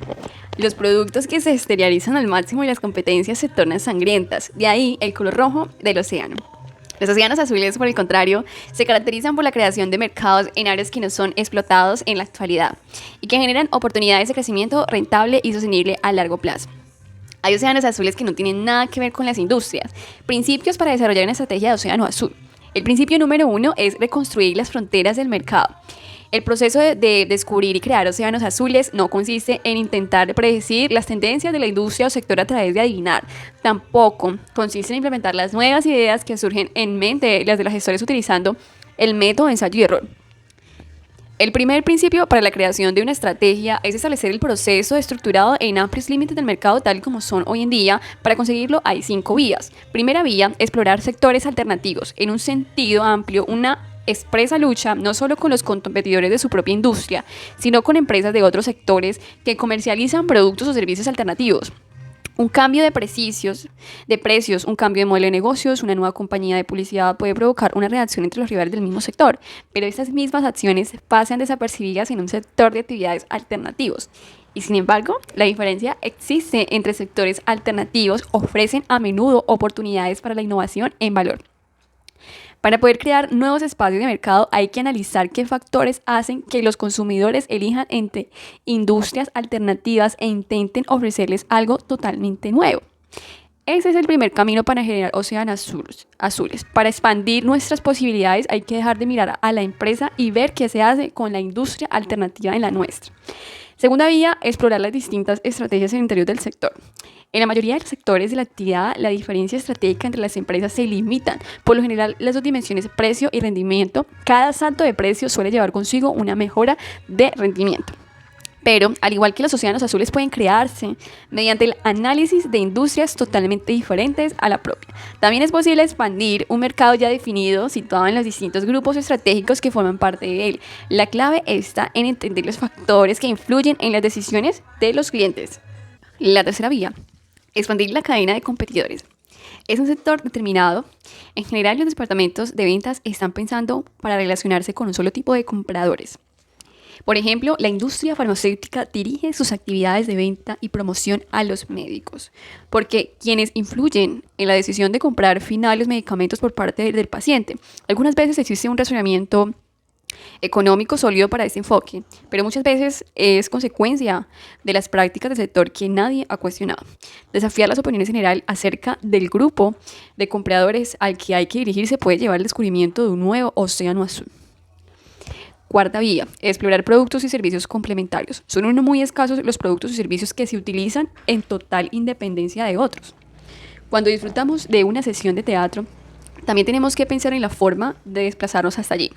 Los productos que se exteriorizan al máximo y las competencias se tornan sangrientas. De ahí el color rojo del océano. Los océanos azules, por el contrario, se caracterizan por la creación de mercados en áreas que no son explotados en la actualidad y que generan oportunidades de crecimiento rentable y sostenible a largo plazo. Hay océanos azules que no tienen nada que ver con las industrias. Principios para desarrollar una estrategia de océano azul. El principio número 1 es reconstruir las fronteras del mercado. El proceso de descubrir y crear océanos azules no consiste en intentar predecir las tendencias de la industria o sector a través de adivinar. Tampoco consiste en implementar las nuevas ideas que surgen en mente las de los gestores utilizando el método de ensayo y error. El primer principio para la creación de una estrategia es establecer el proceso estructurado en amplios límites del mercado tal como son hoy en día. Para conseguirlo hay 5 vías. Primera vía, explorar sectores alternativos. En un sentido amplio, una expresa lucha no solo con los competidores de su propia industria, sino con empresas de otros sectores que comercializan productos o servicios alternativos. Un cambio de precios, un cambio de modelo de negocios, una nueva compañía de publicidad puede provocar una reacción entre los rivales del mismo sector, pero estas mismas acciones pasan desapercibidas en un sector de actividades alternativos. Y sin embargo, la diferencia existe entre sectores alternativos, ofrecen a menudo oportunidades para la innovación en valor. Para poder crear nuevos espacios de mercado hay que analizar qué factores hacen que los consumidores elijan entre industrias alternativas e intenten ofrecerles algo totalmente nuevo. Ese es el primer camino para generar océanos azules. Para expandir nuestras posibilidades hay que dejar de mirar a la empresa y ver qué se hace con la industria alternativa en la nuestra. Segunda vía, explorar las distintas estrategias en el interior del sector. En la mayoría de los sectores de la actividad, la diferencia estratégica entre las empresas se limitan. Por lo general, las dos dimensiones, precio y rendimiento. Cada salto de precio suele llevar consigo una mejora de rendimiento. Pero, al igual que los océanos azules pueden crearse mediante el análisis de industrias totalmente diferentes a la propia. También es posible expandir un mercado ya definido, situado en los distintos grupos estratégicos que forman parte de él. La clave está en entender los factores que influyen en las decisiones de los clientes. La tercera vía, expandir la cadena de competidores. Es un sector determinado. En general, los departamentos de ventas están pensando para relacionarse con un solo tipo de compradores. Por ejemplo, la industria farmacéutica dirige sus actividades de venta y promoción a los médicos, porque quienes influyen en la decisión de comprar final los medicamentos por parte del paciente. Algunas veces existe un razonamiento económico sólido para este enfoque, pero muchas veces es consecuencia de las prácticas del sector que nadie ha cuestionado. Desafiar las opiniones generales acerca del grupo de compradores al que hay que dirigirse puede llevar al descubrimiento de un nuevo océano azul. Cuarta vía, explorar productos y servicios complementarios. Son muy escasos los productos y servicios que se utilizan en total independencia de otros. Cuando disfrutamos de una sesión de teatro, también tenemos que pensar en la forma de desplazarnos hasta allí,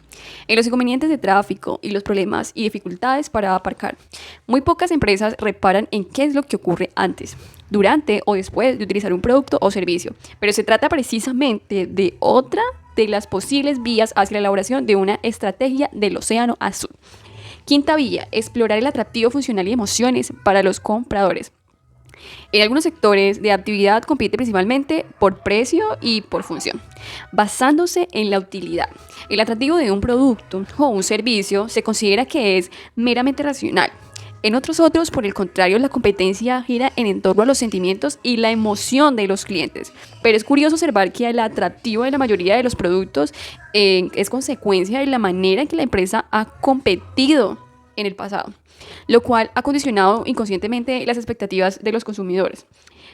en los inconvenientes de tráfico y los problemas y dificultades para aparcar. Muy pocas empresas reparan en qué es lo que ocurre antes, durante o después de utilizar un producto o servicio, pero se trata precisamente de otra de las posibles vías hacia la elaboración de una estrategia del océano azul. Quinta vía, explorar el atractivo funcional y emociones para los compradores. En algunos sectores de actividad compite principalmente por precio y por función, basándose en la utilidad. El atractivo de un producto o un servicio se considera que es meramente racional. En otros, por el contrario, la competencia gira en torno a los sentimientos y la emoción de los clientes. Pero es curioso observar que el atractivo de la mayoría de los productos es consecuencia de la manera en que la empresa ha competido en el pasado, lo cual ha condicionado inconscientemente las expectativas de los consumidores.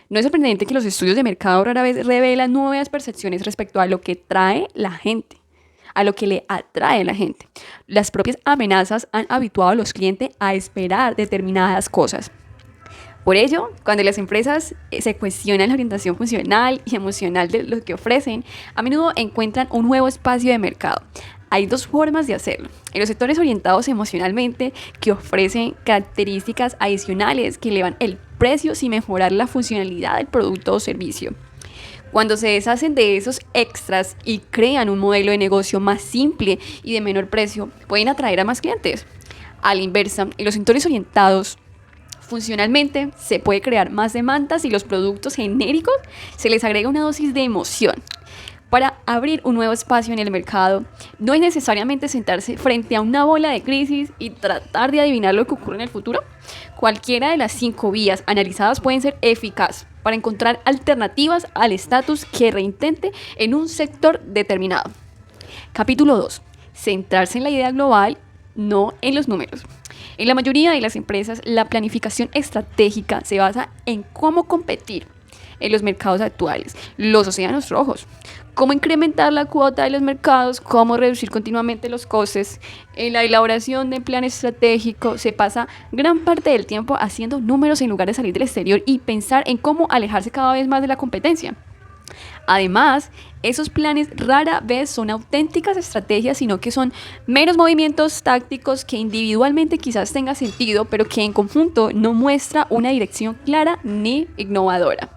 No es sorprendente que los estudios de mercado rara vez revelan nuevas percepciones respecto a lo que trae la gente, a lo que le atrae a la gente. Las propias amenazas han habituado a los clientes a esperar determinadas cosas. Por ello, cuando las empresas se cuestionan la orientación funcional y emocional de lo que ofrecen, a menudo encuentran un nuevo espacio de mercado. Hay dos formas de hacerlo. En los sectores orientados emocionalmente, que ofrecen características adicionales que elevan el precio sin mejorar la funcionalidad del producto o servicio. Cuando se deshacen de esos extras y crean un modelo de negocio más simple y de menor precio, pueden atraer a más clientes. A la inversa, en los sectores orientados funcionalmente, se puede crear más demandas y los productos genéricos se les agrega una dosis de emoción. Para abrir un nuevo espacio en el mercado, no es necesariamente sentarse frente a una bola de crisis y tratar de adivinar lo que ocurre en el futuro. Cualquiera de las 5 vías analizadas pueden ser eficaz para encontrar alternativas al estatus que reintente en un sector determinado. Capítulo 2. Centrarse en la idea global, no en los números. En la mayoría de las empresas, la planificación estratégica se basa en cómo competir en los mercados actuales, los océanos rojos, cómo incrementar la cuota de los mercados, cómo reducir continuamente los costes. En la elaboración de plan estratégico se pasa gran parte del tiempo haciendo números en lugar de salir del exterior y pensar en cómo alejarse cada vez más de la competencia. Además, esos planes rara vez son auténticas estrategias, sino que son meros movimientos tácticos que individualmente quizás tenga sentido, pero que en conjunto no muestra una dirección clara ni innovadora.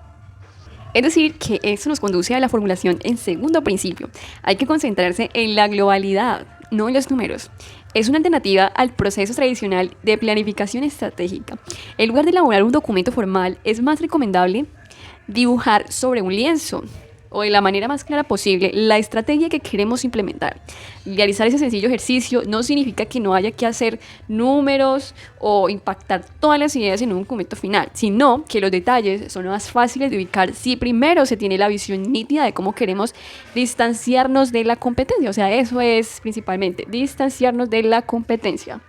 Es decir, que esto nos conduce a la formulación en segundo principio. Hay que concentrarse en la globalidad, no en los números. Es una alternativa al proceso tradicional de planificación estratégica. En lugar de elaborar un documento formal, es más recomendable dibujar sobre un lienzo o de la manera más clara posible la estrategia que queremos implementar. Realizar ese sencillo ejercicio no significa que no haya que hacer números o impactar todas las ideas en un documento final, sino que los detalles son más fáciles de ubicar si primero se tiene la visión nítida de cómo queremos distanciarnos de la competencia. O sea, eso es principalmente, distanciarnos de la competencia.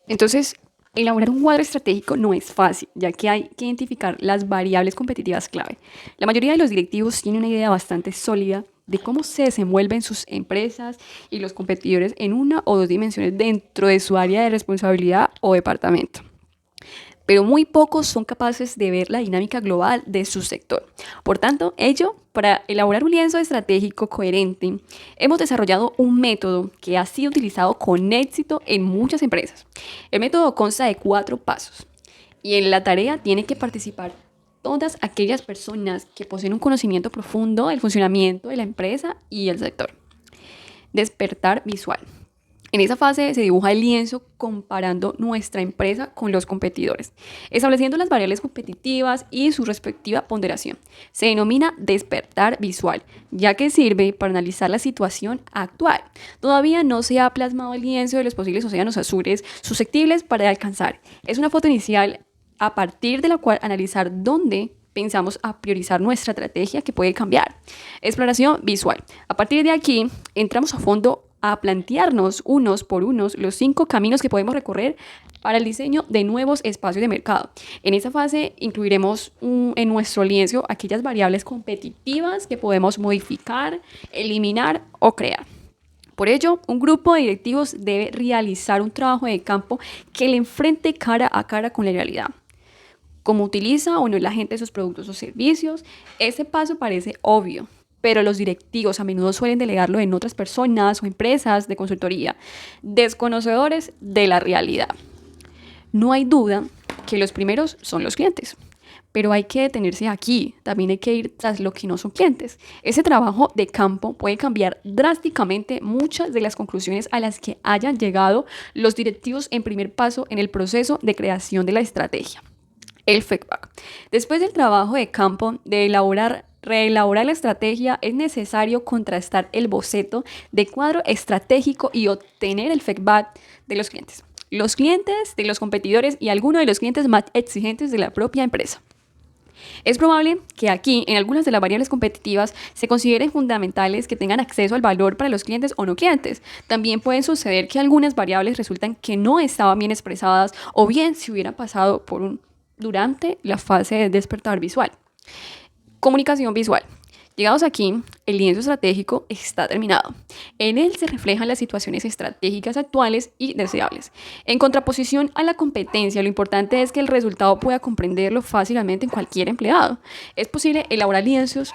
Entonces, elaborar un cuadro estratégico no es fácil, ya que hay que identificar las variables competitivas clave. La mayoría de los directivos tienen una idea bastante sólida de cómo se desenvuelven sus empresas y los competidores en una o dos dimensiones dentro de su área de responsabilidad o departamento. Pero muy pocos son capaces de ver la dinámica global de su sector. Por tanto, para elaborar un lienzo estratégico coherente, hemos desarrollado un método que ha sido utilizado con éxito en muchas empresas. El método consta de 4 pasos y en la tarea tienen que participar todas aquellas personas que poseen un conocimiento profundo del funcionamiento de la empresa y el sector. Despertar visual. En esa fase se dibuja el lienzo comparando nuestra empresa con los competidores, estableciendo las variables competitivas y su respectiva ponderación. Se denomina despertar visual, ya que sirve para analizar la situación actual. Todavía no se ha plasmado el lienzo de los posibles océanos azules susceptibles para alcanzar. Es una foto inicial a partir de la cual analizar dónde pensamos a priorizar nuestra estrategia que puede cambiar. Exploración visual. A partir de aquí, entramos a fondo a plantearnos unos por unos los 5 caminos que podemos recorrer para el diseño de nuevos espacios de mercado. En esta fase incluiremos en nuestro lienzo aquellas variables competitivas que podemos modificar, eliminar o crear. Por ello, un grupo de directivos debe realizar un trabajo de campo que le enfrente cara a cara con la realidad. Cómo utiliza o no la gente sus productos o servicios, ese paso parece obvio, pero los directivos a menudo suelen delegarlo en otras personas o empresas de consultoría, desconocedores de la realidad. No hay duda que los primeros son los clientes, pero hay que detenerse aquí, también hay que ir tras lo que no son clientes. Ese trabajo de campo puede cambiar drásticamente muchas de las conclusiones a las que hayan llegado los directivos en primer paso en el proceso de creación de la estrategia. El feedback. Después del trabajo de campo de reelaborar la estrategia, es necesario contrastar el boceto de cuadro estratégico y obtener el feedback de los clientes, de los competidores y algunos de los clientes más exigentes de la propia empresa. Es probable que aquí, en algunas de las variables competitivas, se consideren fundamentales que tengan acceso al valor para los clientes o no clientes. También puede suceder que algunas variables resultan que no estaban bien expresadas o bien se hubieran pasado durante la fase de despertar visual. Comunicación visual. Llegados aquí, el lienzo estratégico está terminado. En él se reflejan las situaciones estratégicas actuales y deseables. En contraposición a la competencia, lo importante es que el resultado pueda comprenderlo fácilmente en cualquier empleado. Es posible elaborar lienzos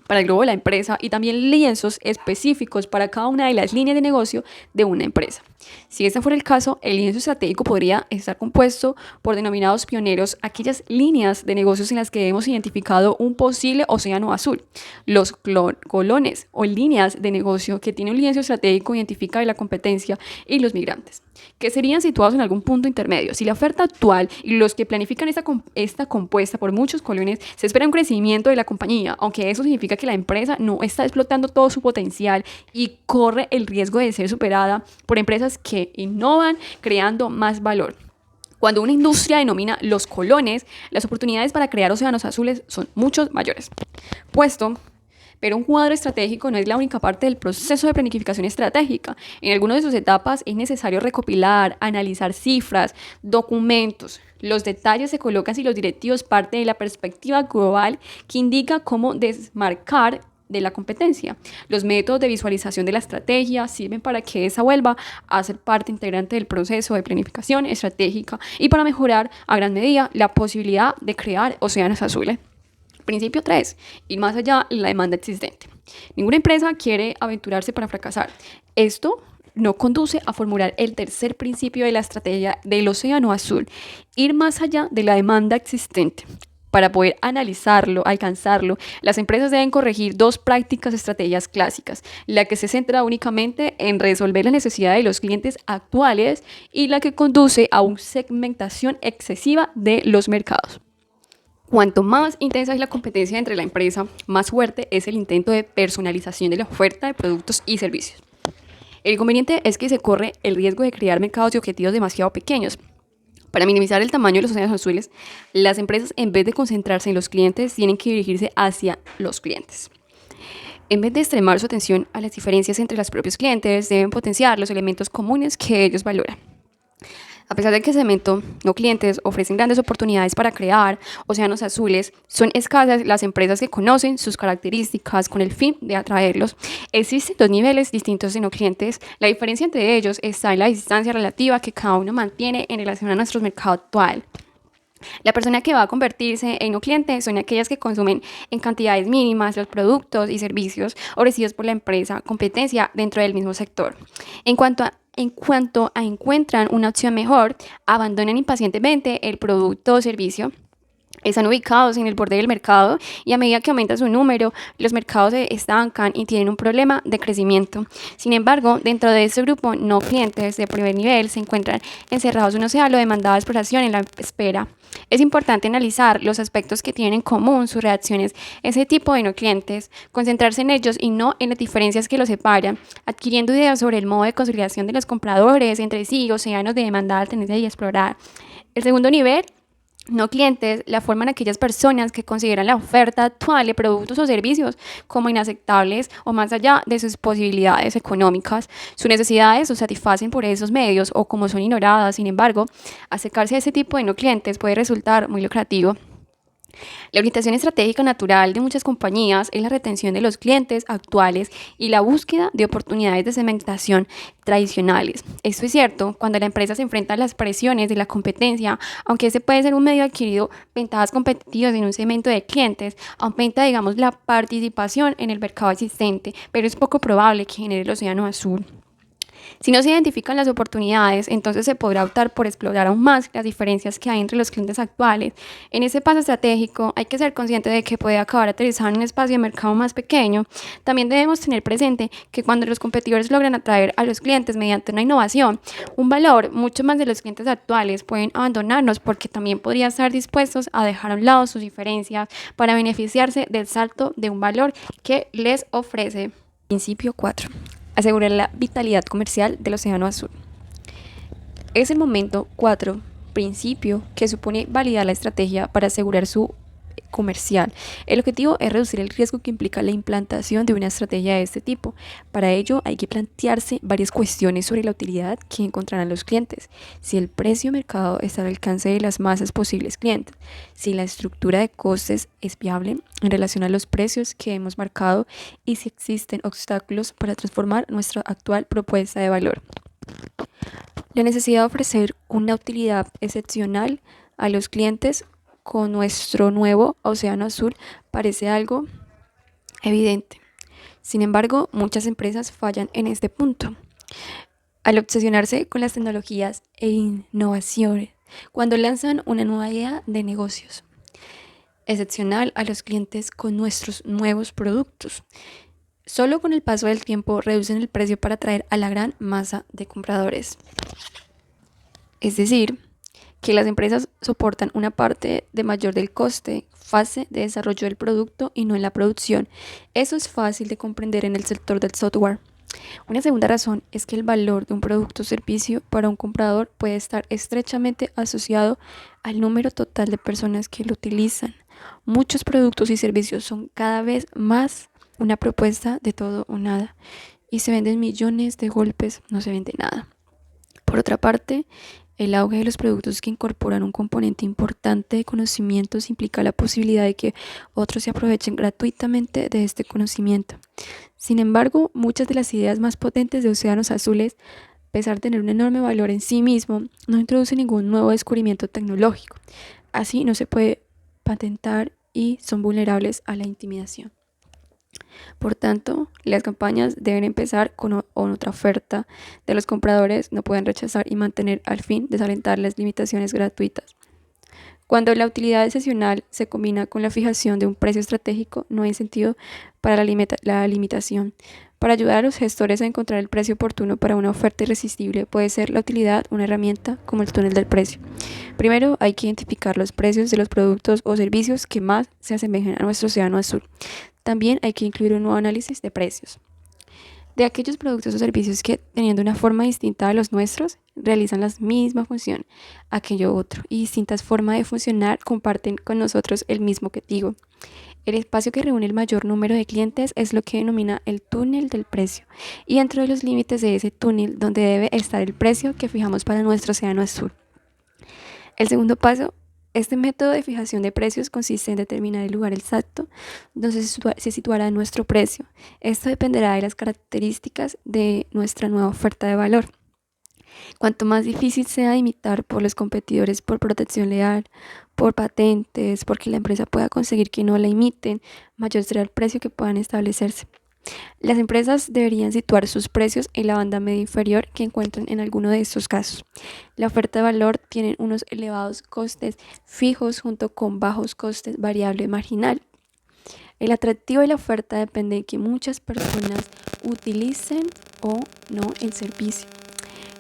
para el globo de la empresa y también lienzos específicos para cada una de las líneas de negocio de una empresa. Si este fuera el caso, el lienzo estratégico podría estar compuesto por denominados pioneros, aquellas líneas de negocios en las que hemos identificado un posible océano azul. Los colones o líneas de negocio que tiene un lienzo estratégico identifica la competencia y los migrantes, que serían situados en algún punto intermedio. Si la oferta actual y los que planifican esta compuesta por muchos colones, se espera un crecimiento de la compañía, aunque eso significa que la empresa no está explotando todo su potencial y corre el riesgo de ser superada por empresas que innovan creando más valor. Cuando una industria denomina los colones, las oportunidades para crear océanos azules son mucho mayores, puesto Pero un cuadro estratégico no es la única parte del proceso de planificación estratégica. En algunas de sus etapas es necesario recopilar, analizar cifras, documentos. Los detalles se colocan si los directivos parten de la perspectiva global que indica cómo desmarcar de la competencia. Los métodos de visualización de la estrategia sirven para que esa vuelva a ser parte integrante del proceso de planificación estratégica y para mejorar a gran medida la posibilidad de crear océanos azules. Principio 3. Ir más allá de la demanda existente. Ninguna empresa quiere aventurarse para fracasar. Esto no conduce a formular el tercer principio de la estrategia del océano azul, ir más allá de la demanda existente. Para poder analizarlo, alcanzarlo, las empresas deben corregir dos prácticas estrategias clásicas, la que se centra únicamente en resolver la necesidad de los clientes actuales y la que conduce a una segmentación excesiva de los mercados. Cuanto más intensa es la competencia entre la empresa, más fuerte es el intento de personalización de la oferta de productos y servicios. El inconveniente es que se corre el riesgo de crear mercados y objetivos demasiado pequeños. Para minimizar el tamaño de los océanos azules, las empresas, en vez de concentrarse en los clientes, tienen que dirigirse hacia los clientes. En vez de extremar su atención a las diferencias entre los propios clientes, deben potenciar los elementos comunes que ellos valoran. A pesar de que Cemento no clientes ofrecen grandes oportunidades para crear océanos azules, son escasas las empresas que conocen sus características con el fin de atraerlos. Existen dos niveles distintos de no clientes. La diferencia entre ellos está en la distancia relativa que cada uno mantiene en relación a nuestro mercado actual. La persona que va a convertirse en no cliente son aquellas que consumen en cantidades mínimas los productos y servicios ofrecidos por la empresa competencia dentro del mismo sector. En cuanto a encuentran una opción mejor, abandonan impacientemente el producto o servicio. Están ubicados en el borde del mercado y a medida que aumenta su número, los mercados se estancan y tienen un problema de crecimiento. Sin embargo, dentro de este grupo, no clientes de primer nivel se encuentran encerrados en un océano de demandada exploración en la espera. Es importante analizar los aspectos que tienen en común sus reacciones ese tipo de no clientes, concentrarse en ellos y no en las diferencias que los separan, adquiriendo ideas sobre el modo de consolidación de los compradores entre sí, océanos de demandada, tendencia y explorar. El segundo nivel, no clientes, la forman aquellas personas que consideran la oferta actual de productos o servicios como inaceptables o más allá de sus posibilidades económicas. Sus necesidades se satisfacen por esos medios o como son ignoradas. Sin embargo, acercarse a ese tipo de no clientes puede resultar muy lucrativo. La orientación estratégica natural de muchas compañías es la retención de los clientes actuales y la búsqueda de oportunidades de segmentación tradicionales. Esto es cierto cuando la empresa se enfrenta a las presiones de la competencia, aunque este puede ser un medio adquirido ventajas competitivas en un segmento de clientes, aumenta, digamos, la participación en el mercado existente, pero es poco probable que genere el océano azul. Si no se identifican las oportunidades, entonces se podrá optar por explorar aún más las diferencias que hay entre los clientes actuales. En este paso estratégico hay que ser consciente de que puede acabar aterrizando en un espacio de mercado más pequeño. También debemos tener presente que cuando los competidores logran atraer a los clientes mediante una innovación, un valor, mucho más de los clientes actuales pueden abandonarnos porque también podrían estar dispuestos a dejar a un lado sus diferencias para beneficiarse del salto de un valor que les ofrece. Principio 4. Asegurar la vitalidad comercial del océano azul. Es el momento 4, principio, que supone validar la estrategia para asegurar su comercial. El objetivo es reducir el riesgo que implica la implantación de una estrategia de este tipo. Para ello hay que plantearse varias cuestiones sobre la utilidad que encontrarán los clientes, si el precio de mercado está al alcance de las masas posibles clientes, si la estructura de costes es viable en relación a los precios que hemos marcado y si existen obstáculos para transformar nuestra actual propuesta de valor. La necesidad de ofrecer una utilidad excepcional a los clientes con nuestro nuevo océano azul parece algo evidente. Sin embargo, muchas empresas fallan en este punto. Al obsesionarse con las tecnologías e innovaciones, cuando lanzan una nueva idea de negocios excepcional a los clientes con nuestros nuevos productos, solo con el paso del tiempo reducen el precio para atraer a la gran masa de compradores. Es decir, que las empresas soportan una parte de mayor del coste, fase de desarrollo del producto y no en la producción. Eso es fácil de comprender en el sector del software. Una segunda razón es que el valor de un producto o servicio para un comprador puede estar estrechamente asociado al número total de personas que lo utilizan. Muchos productos y servicios son cada vez más una propuesta de todo o nada. Y se venden millones de golpes, no se vende nada. Por otra parte, el auge de los productos que incorporan un componente importante de conocimientos implica la posibilidad de que otros se aprovechen gratuitamente de este conocimiento. Sin embargo, muchas de las ideas más potentes de Océanos Azules, a pesar de tener un enorme valor en sí mismo, no introducen ningún nuevo descubrimiento tecnológico. Así no se puede patentar y son vulnerables a la intimidación. Por tanto, las campañas deben empezar con otra oferta de los compradores, no pueden rechazar y mantener al fin desalentar las limitaciones gratuitas. Cuando la utilidad excepcional se combina con la fijación de un precio estratégico, no hay sentido para la limitación. Para ayudar a los gestores a encontrar el precio oportuno para una oferta irresistible, puede ser la utilidad una herramienta como el túnel del precio. Primero, hay que identificar los precios de los productos o servicios que más se asemejen a nuestro océano azul. También hay que incluir un nuevo análisis de precios de aquellos productos o servicios que, teniendo una forma distinta a los nuestros, realizan la misma función, aquello otro, y distintas formas de funcionar comparten con nosotros el mismo objetivo. El espacio que reúne el mayor número de clientes es lo que denomina el túnel del precio, y dentro de los límites de ese túnel donde debe estar el precio que fijamos para nuestro océano azul. El segundo paso, este método de fijación de precios consiste en determinar el lugar exacto donde se situará nuestro precio. Esto dependerá de las características de nuestra nueva oferta de valor. Cuanto más difícil sea imitar por los competidores por protección leal, por patentes, porque la empresa pueda conseguir que no la imiten, mayor será el precio que puedan establecerse. Las empresas deberían situar sus precios en la banda media inferior que encuentran en alguno de estos casos. La oferta de valor tiene unos elevados costes fijos junto con bajos costes variable marginal. El atractivo de la oferta depende de que muchas personas utilicen o no el servicio.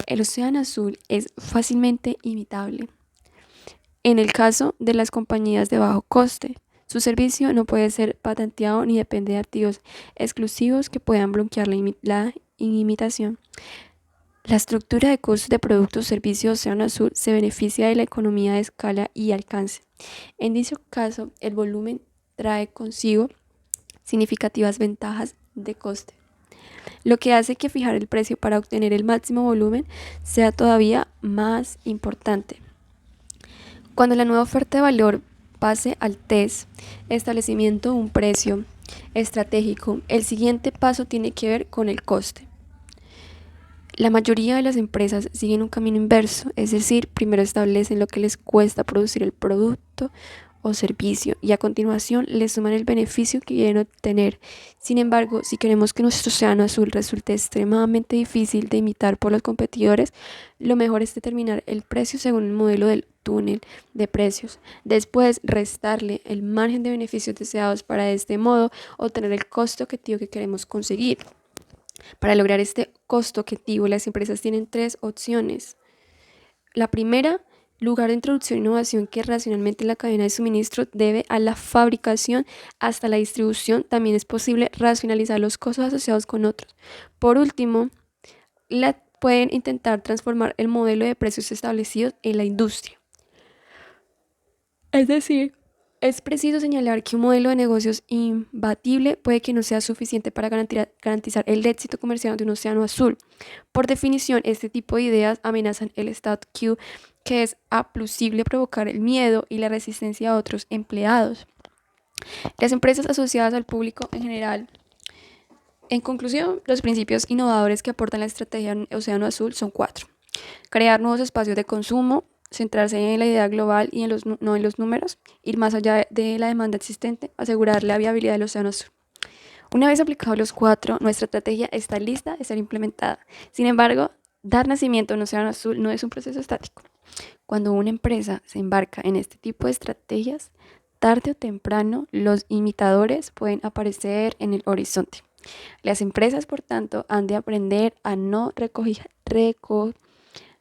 El océano azul es fácilmente imitable. En el caso de las compañías de bajo coste, su servicio no puede ser patenteado ni depende de activos exclusivos que puedan bloquear la imitación. La estructura de costos de productos o servicios Océano Azul se beneficia de la economía de escala y alcance. En dicho caso, el volumen trae consigo significativas ventajas de coste, lo que hace que fijar el precio para obtener el máximo volumen sea todavía más importante. Cuando la nueva oferta de valor pase al test, establecimiento de un precio estratégico, el siguiente paso tiene que ver con el coste. La mayoría de las empresas siguen un camino inverso, es decir, primero establecen lo que les cuesta producir el producto o servicio y a continuación le suman el beneficio que quieren obtener. Sin embargo, si queremos que nuestro océano azul resulte extremadamente difícil de imitar por los competidores, lo mejor es determinar el precio según el modelo del túnel de precios. Después, restarle el margen de beneficios deseados para de este modo obtener el costo objetivo que queremos conseguir. Para lograr este costo objetivo, las empresas tienen tres opciones. La primera, lugar de introducción e innovación que racionalmente la cadena de suministro debe a la fabricación hasta la distribución. También es posible racionalizar los costos asociados con otros. Por último, pueden intentar transformar el modelo de precios establecidos en la industria. Es decir, es preciso señalar que un modelo de negocios imbatible puede que no sea suficiente para garantizar el éxito comercial de un océano azul. Por definición, este tipo de ideas amenazan el statu quo, que es plausible provocar el miedo y la resistencia a otros empleados. Las empresas asociadas al público en general. En conclusión, los principios innovadores que aportan la estrategia Océano Azul son 4. Crear nuevos espacios de consumo, centrarse en la idea global y no en los números, ir más allá de la demanda existente, asegurar la viabilidad del océano azul. Una vez aplicados los 4, nuestra estrategia está lista de ser implementada. Sin embargo, dar nacimiento a un océano azul no es un proceso estático. Cuando una empresa se embarca en este tipo de estrategias, tarde o temprano los imitadores pueden aparecer en el horizonte. Las empresas, por tanto, han de aprender a no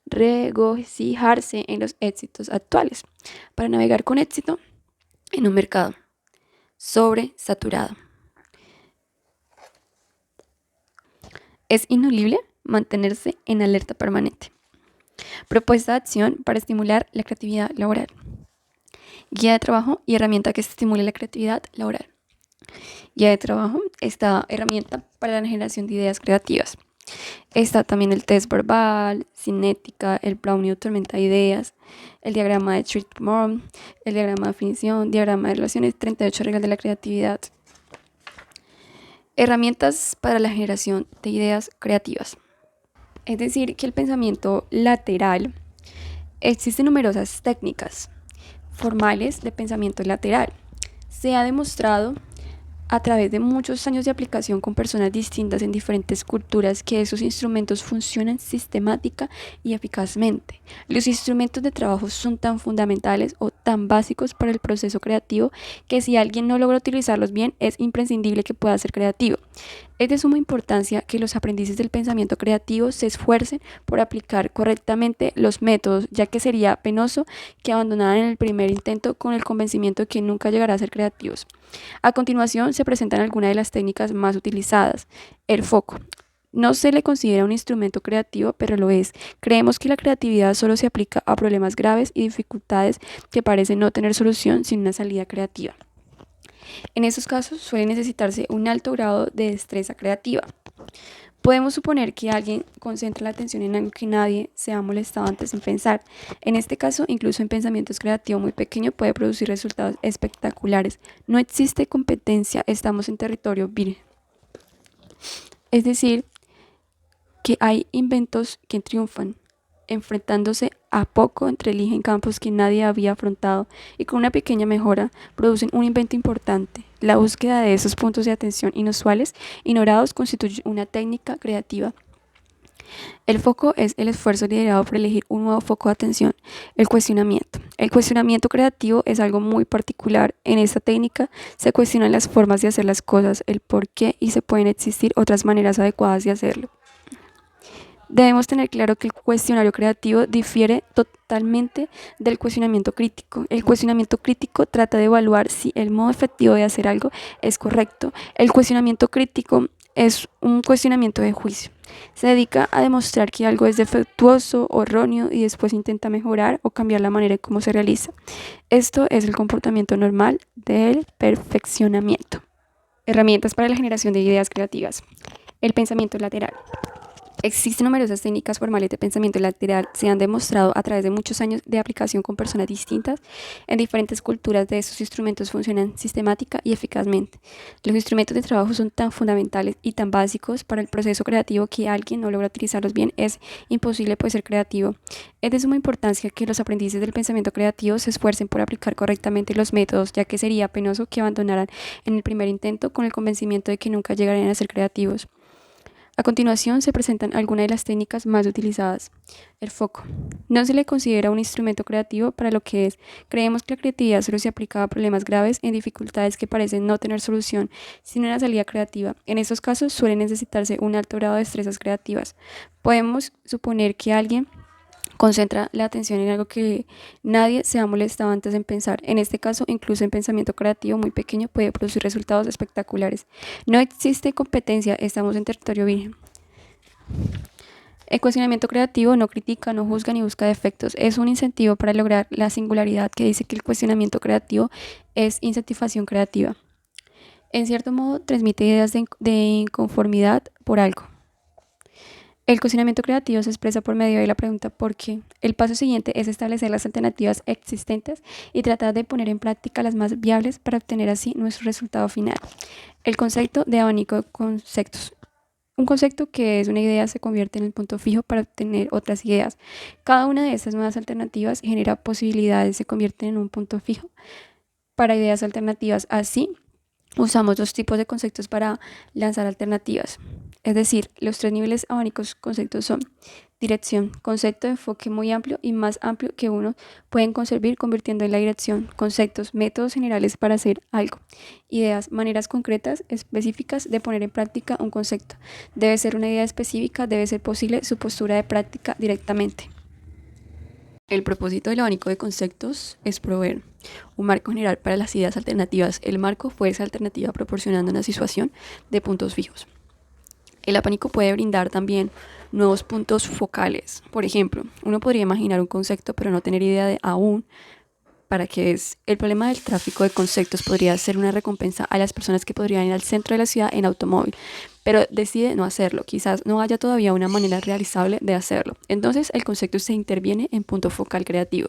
regocijarse en los éxitos actuales para navegar con éxito en un mercado sobresaturado. Es ineludible mantenerse en alerta permanente. Propuesta de acción para estimular la creatividad laboral. Guía de trabajo y herramienta que estimule la creatividad laboral. guía de trabajo, está herramienta para la generación de ideas creativas. Está también el test verbal, cinética, el Brownie o tormenta de ideas, el diagrama de Treatment, el diagrama de definición, diagrama de relaciones, 38 reglas de la creatividad. Herramientas para la generación de ideas creativas. Es decir, que el pensamiento lateral, existen numerosas técnicas formales de pensamiento lateral. Se ha demostrado a través de muchos años de aplicación con personas distintas en diferentes culturas que esos instrumentos funcionan sistemática y eficazmente. Los instrumentos de trabajo son tan fundamentales o tan básicos para el proceso creativo que si alguien no logra utilizarlos bien es imprescindible que pueda ser creativo. Es de suma importancia que los aprendices del pensamiento creativo se esfuercen por aplicar correctamente los métodos, ya que sería penoso que abandonaran en el primer intento con el convencimiento de que nunca llegará a ser creativos. A continuación se presentan algunas de las técnicas más utilizadas. El foco. No se le considera un instrumento creativo, pero lo es. Creemos que la creatividad solo se aplica a problemas graves y dificultades que parecen no tener solución sin una salida creativa. En estos casos suele necesitarse un alto grado de destreza creativa. Podemos suponer que alguien concentra la atención en algo que nadie se ha molestado antes en pensar. En este caso, incluso en pensamientos creativos muy pequeños puede producir resultados espectaculares. No existe competencia, estamos en territorio virgen. Es decir, que hay inventos que triunfan, enfrentándose a poco entreeligen campos que nadie había afrontado y con una pequeña mejora producen un invento importante. La búsqueda de esos puntos de atención inusuales, ignorados, constituye una técnica creativa. El foco es el esfuerzo liderado por elegir un nuevo foco de atención. El cuestionamiento. El cuestionamiento creativo es algo muy particular. En esta técnica se cuestionan las formas de hacer las cosas, el por qué y se pueden existir otras maneras adecuadas de hacerlo. Debemos tener claro que el cuestionario creativo difiere totalmente del cuestionamiento crítico. El cuestionamiento crítico trata de evaluar si el modo efectivo de hacer algo es correcto. El cuestionamiento crítico es un cuestionamiento de juicio. Se dedica a demostrar que algo es defectuoso o erróneo y después intenta mejorar o cambiar la manera en cómo se realiza. Esto es el comportamiento normal del perfeccionamiento. Herramientas para la generación de ideas creativas. El pensamiento lateral. Existen numerosas técnicas formales de pensamiento lateral, se han demostrado a través de muchos años de aplicación con personas distintas en diferentes culturas de estos instrumentos funcionan sistemática y eficazmente. Los instrumentos de trabajo son tan fundamentales y tan básicos para el proceso creativo que alguien no logra utilizarlos bien es imposible ser creativo. Es de suma importancia que los aprendices del pensamiento creativo se esfuercen por aplicar correctamente los métodos, ya que sería penoso que abandonaran en el primer intento con el convencimiento de que nunca llegarían a ser creativos. A continuación se presentan algunas de las técnicas más utilizadas. El foco. No se le considera un instrumento creativo para lo que es. Creemos que la creatividad solo se aplica a problemas graves en dificultades que parecen no tener solución, sin una salida creativa. En estos casos suele necesitarse un alto grado de destrezas creativas. Podemos suponer que alguien concentra la atención en algo que nadie se ha molestado antes en pensar. En este caso, incluso en pensamiento creativo muy pequeño puede producir resultados espectaculares. No existe competencia, estamos en territorio virgen. El cuestionamiento creativo no critica, no juzga ni busca defectos. Es un incentivo para lograr la singularidad que dice que el cuestionamiento creativo es insatisfacción creativa. En cierto modo, transmite ideas de inconformidad por algo. El cuestionamiento creativo se expresa por medio de la pregunta ¿por qué? El paso siguiente es establecer las alternativas existentes y tratar de poner en práctica las más viables para obtener así nuestro resultado final. El concepto de abanico de conceptos. Un concepto que es una idea se convierte en el punto fijo para obtener otras ideas. Cada una de estas nuevas alternativas genera posibilidades, se convierten en un punto fijo para ideas alternativas. Así, usamos dos tipos de conceptos para lanzar alternativas. Es decir, los tres niveles abanicos conceptos son dirección, concepto de enfoque muy amplio y más amplio que uno pueden concebir convirtiendo en la dirección, conceptos, métodos generales para hacer algo, ideas, maneras concretas, específicas de poner en práctica un concepto. Debe ser una idea específica, debe ser posible su postura de práctica directamente. El propósito del abanico de conceptos es proveer un marco general para las ideas alternativas. El marco fuerza alternativa proporcionando una situación de puntos fijos. El abanico puede brindar también nuevos puntos focales. Por ejemplo, uno podría imaginar un concepto pero no tener idea de aún para qué es. El problema del tráfico de conceptos podría ser una recompensa a las personas que podrían ir al centro de la ciudad en automóvil, pero decide no hacerlo. Quizás no haya todavía una manera realizable de hacerlo. Entonces el concepto se interviene en punto focal creativo.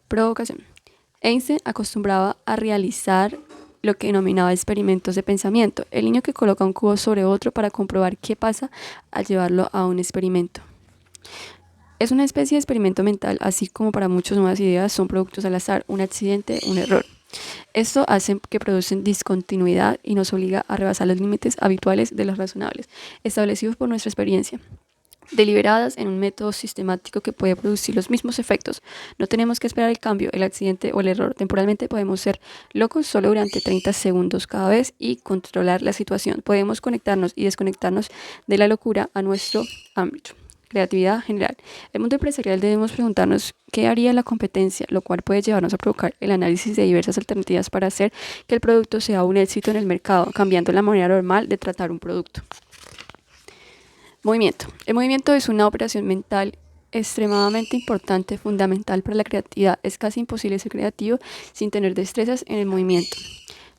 Provocación. Einstein acostumbraba a realizar lo que denominaba experimentos de pensamiento. El niño que coloca un cubo sobre otro para comprobar qué pasa al llevarlo a un experimento. Es una especie de experimento mental, así como para muchas nuevas ideas son productos al azar, un accidente, un error. Esto hace que producen discontinuidad y nos obliga a rebasar los límites habituales de los razonables, establecidos por nuestra experiencia, deliberadas en un método sistemático que puede producir los mismos efectos. No tenemos que esperar el cambio, el accidente o el error. Temporalmente podemos ser locos solo durante 30 segundos cada vez y controlar la situación. Podemos conectarnos y desconectarnos de la locura a nuestro ámbito. Creatividad general. En el mundo empresarial debemos preguntarnos qué haría la competencia, lo cual puede llevarnos a provocar el análisis de diversas alternativas para hacer que el producto sea un éxito en el mercado, cambiando la manera normal de tratar un producto. Movimiento. El movimiento es una operación mental extremadamente importante, fundamental para la creatividad. Es casi imposible ser creativo sin tener destrezas en el movimiento.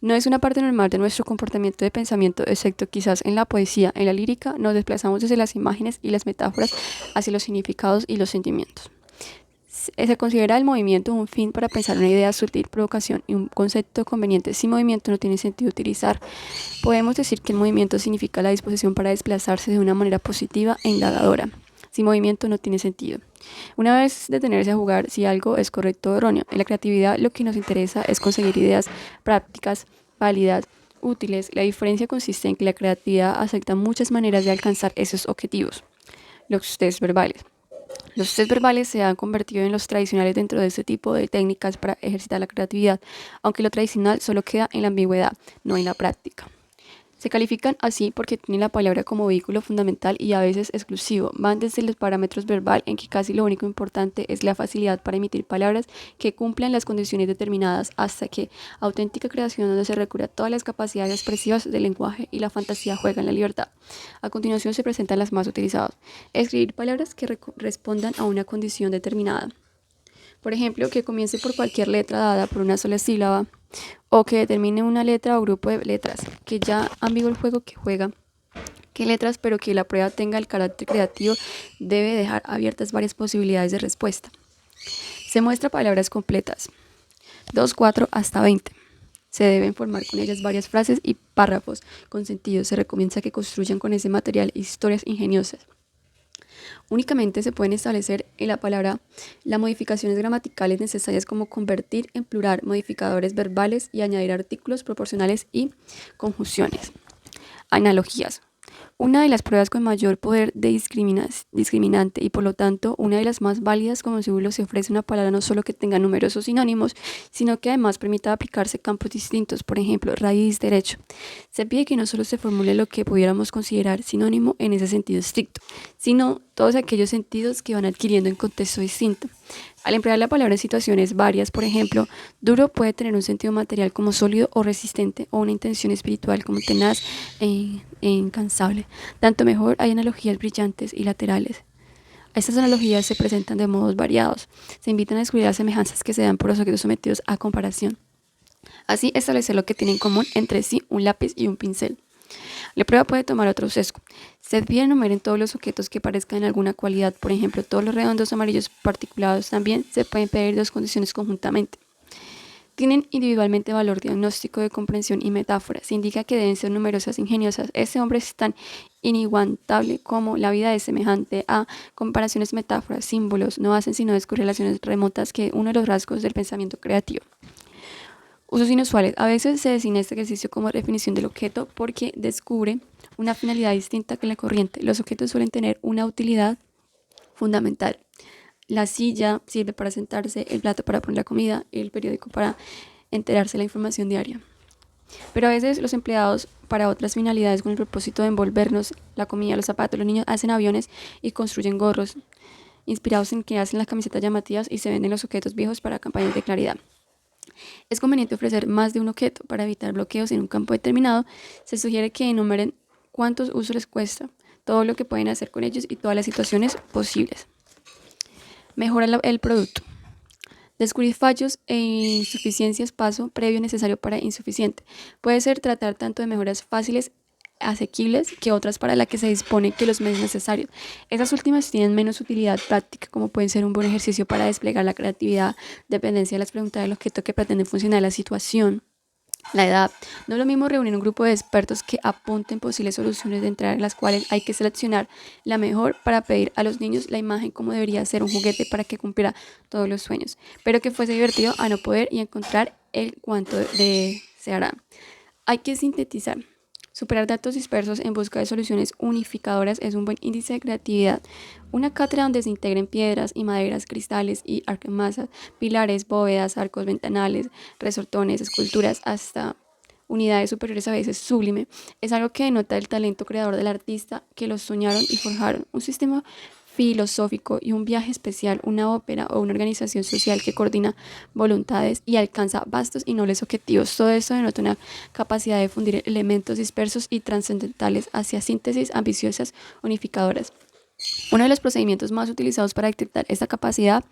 No es una parte normal de nuestro comportamiento de pensamiento, excepto quizás en la poesía. En la lírica nos desplazamos desde las imágenes y las metáforas hacia los significados y los sentimientos. Se considera el movimiento un fin para pensar una idea sutil, provocación y un concepto conveniente. Si movimiento no tiene sentido utilizar, podemos decir que el movimiento significa la disposición para desplazarse de una manera positiva e indagadora. Si movimiento no tiene sentido. Una vez detenerse a jugar si algo es correcto o erróneo. En la creatividad lo que nos interesa es conseguir ideas prácticas, válidas, útiles. La diferencia consiste en que la creatividad acepta muchas maneras de alcanzar esos objetivos. Los test verbales. Los test verbales se han convertido en los tradicionales dentro de este tipo de técnicas para ejercitar la creatividad, aunque lo tradicional solo queda en la ambigüedad, no en la práctica. Se califican así porque tienen la palabra como vehículo fundamental y a veces exclusivo. Van desde los parámetros verbal, en que casi lo único importante es la facilidad para emitir palabras que cumplan las condiciones determinadas, hasta que auténtica creación donde se recurre a todas las capacidades expresivas del lenguaje y la fantasía juegan la libertad. A continuación se presentan las más utilizadas. Escribir palabras que respondan a una condición determinada. Por ejemplo, que comience por cualquier letra dada por una sola sílaba, o que determine una letra o grupo de letras, que ya ambiguo el juego que juega, qué letras, pero que la prueba tenga el carácter creativo, debe dejar abiertas varias posibilidades de respuesta. Se muestra palabras completas, 2, 4, hasta 20. Se deben formar con ellas varias frases y párrafos con sentido. Se recomienda que construyan con ese material historias ingeniosas. Únicamente se pueden establecer en la palabra las modificaciones gramaticales necesarias como convertir en plural, modificadores verbales y añadir artículos proporcionales y conjunciones. Analogías. Una de las pruebas con mayor poder de discriminante y por lo tanto una de las más válidas como símbolo se ofrece una palabra no solo que tenga numerosos sinónimos, sino que además permita aplicarse campos distintos, por ejemplo, raíz, derecho. Se pide que no solo se formule lo que pudiéramos considerar sinónimo en ese sentido estricto, sino todos aquellos sentidos que van adquiriendo en contexto distinto. Al emplear la palabra en situaciones varias, por ejemplo, duro puede tener un sentido material como sólido o resistente, o una intención espiritual como tenaz e incansable. Tanto mejor, hay analogías brillantes y laterales. Estas analogías se presentan de modos variados. Se invitan a descubrir las semejanzas que se dan por los objetos sometidos a comparación. Así, establecer lo que tienen en común entre sí un lápiz y un pincel. La prueba puede tomar otro sesgo. Se pide enumeren todos los objetos que parezcan en alguna cualidad, por ejemplo, todos los redondos amarillos particulados. También se pueden pedir dos condiciones conjuntamente. Tienen individualmente valor diagnóstico de comprensión y metáfora. Se indica que deben ser numerosas e ingeniosas. Ese hombre es tan iniguantable como la vida es semejante a comparaciones, metáforas, símbolos. No hacen sino descubrir relaciones remotas, que uno de los rasgos del pensamiento creativo. Usos inusuales. A veces se designa este ejercicio como definición del objeto porque descubre una finalidad distinta que la corriente. Los objetos suelen tener una utilidad fundamental. La silla sirve para sentarse, el plato para poner la comida y el periódico para enterarse de la información diaria. Pero a veces los empleados para otras finalidades con el propósito de envolvernos la comida, los zapatos. Los niños hacen aviones y construyen gorros inspirados en que hacen las camisetas llamativas y se venden los objetos viejos para campañas de claridad. Es conveniente ofrecer más de un objeto para evitar bloqueos en un campo determinado. Se sugiere que enumeren cuántos usos les cuesta, todo lo que pueden hacer con ellos y todas las situaciones posibles. Mejora el producto. Descubrir fallos e insuficiencias, paso previo necesario para insuficiente. Puede ser tratar tanto de mejoras fáciles, asequibles, que otras para las que se dispone que los medios necesarios. Esas últimas tienen menos utilidad práctica, como pueden ser un buen ejercicio para desplegar la creatividad, dependencia de las preguntas del objeto que pretende funcionar la situación. La edad. No es lo mismo reunir un grupo de expertos que apunten posibles soluciones, de entre las cuales hay que seleccionar la mejor para pedir a los niños la imagen como debería ser un juguete para que cumpliera todos los sueños, pero que fuese divertido a no poder y encontrar el cuanto deseará. Hay que sintetizar. Superar datos dispersos en busca de soluciones unificadoras es un buen índice de creatividad. Una cátedra donde se integren piedras y maderas, cristales y argamasas, pilares, bóvedas, arcos, ventanales, resortones, esculturas, hasta unidades superiores a veces sublime, es algo que denota el talento creador del artista que los soñaron y forjaron. Un sistema filosófico y un viaje especial, una ópera o una organización social que coordina voluntades y alcanza vastos y nobles objetivos. Todo eso denota una capacidad de fundir elementos dispersos y trascendentales hacia síntesis ambiciosas unificadoras. Uno de los procedimientos más utilizados para detectar esta capacidad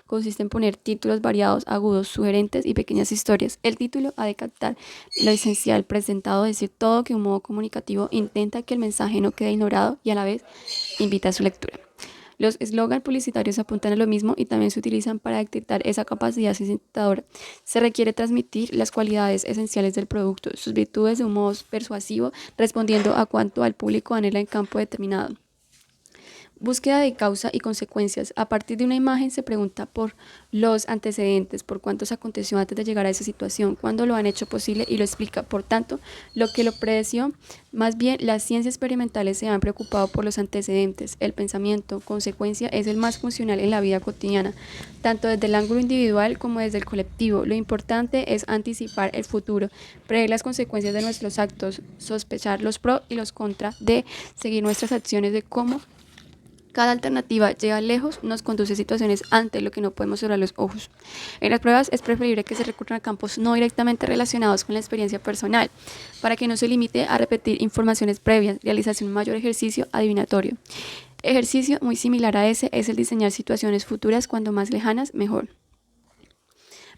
consiste en poner títulos variados, agudos, sugerentes y pequeñas historias. El título ha de captar lo esencial presentado, decir todo que un modo comunicativo intenta que el mensaje no quede ignorado y a la vez invita a su lectura. Los eslogans publicitarios apuntan a lo mismo y también se utilizan para detectar esa capacidad sintetizatora. Se requiere transmitir las cualidades esenciales del producto, sus virtudes de un modo persuasivo, respondiendo a cuanto al público anhela en campo determinado. Búsqueda de causa y consecuencias. A partir de una imagen se pregunta por los antecedentes, por cuánto se aconteció antes de llegar a esa situación, cuándo lo han hecho posible y lo explica. Por tanto, lo que lo predeció, más bien las ciencias experimentales se han preocupado por los antecedentes. El pensamiento, consecuencia, es el más funcional en la vida cotidiana, tanto desde el ángulo individual como desde el colectivo. Lo importante es anticipar el futuro, prever las consecuencias de nuestros actos, sospechar los pros y los contras de seguir nuestras acciones, de cómo cada alternativa llega lejos, nos conduce a situaciones ante lo que no podemos cerrar los ojos. En las pruebas es preferible que se recurran a campos no directamente relacionados con la experiencia personal, para que no se limite a repetir informaciones previas, realizarse un mayor ejercicio adivinatorio. Ejercicio muy similar a ese es el diseñar situaciones futuras, cuanto más lejanas, mejor.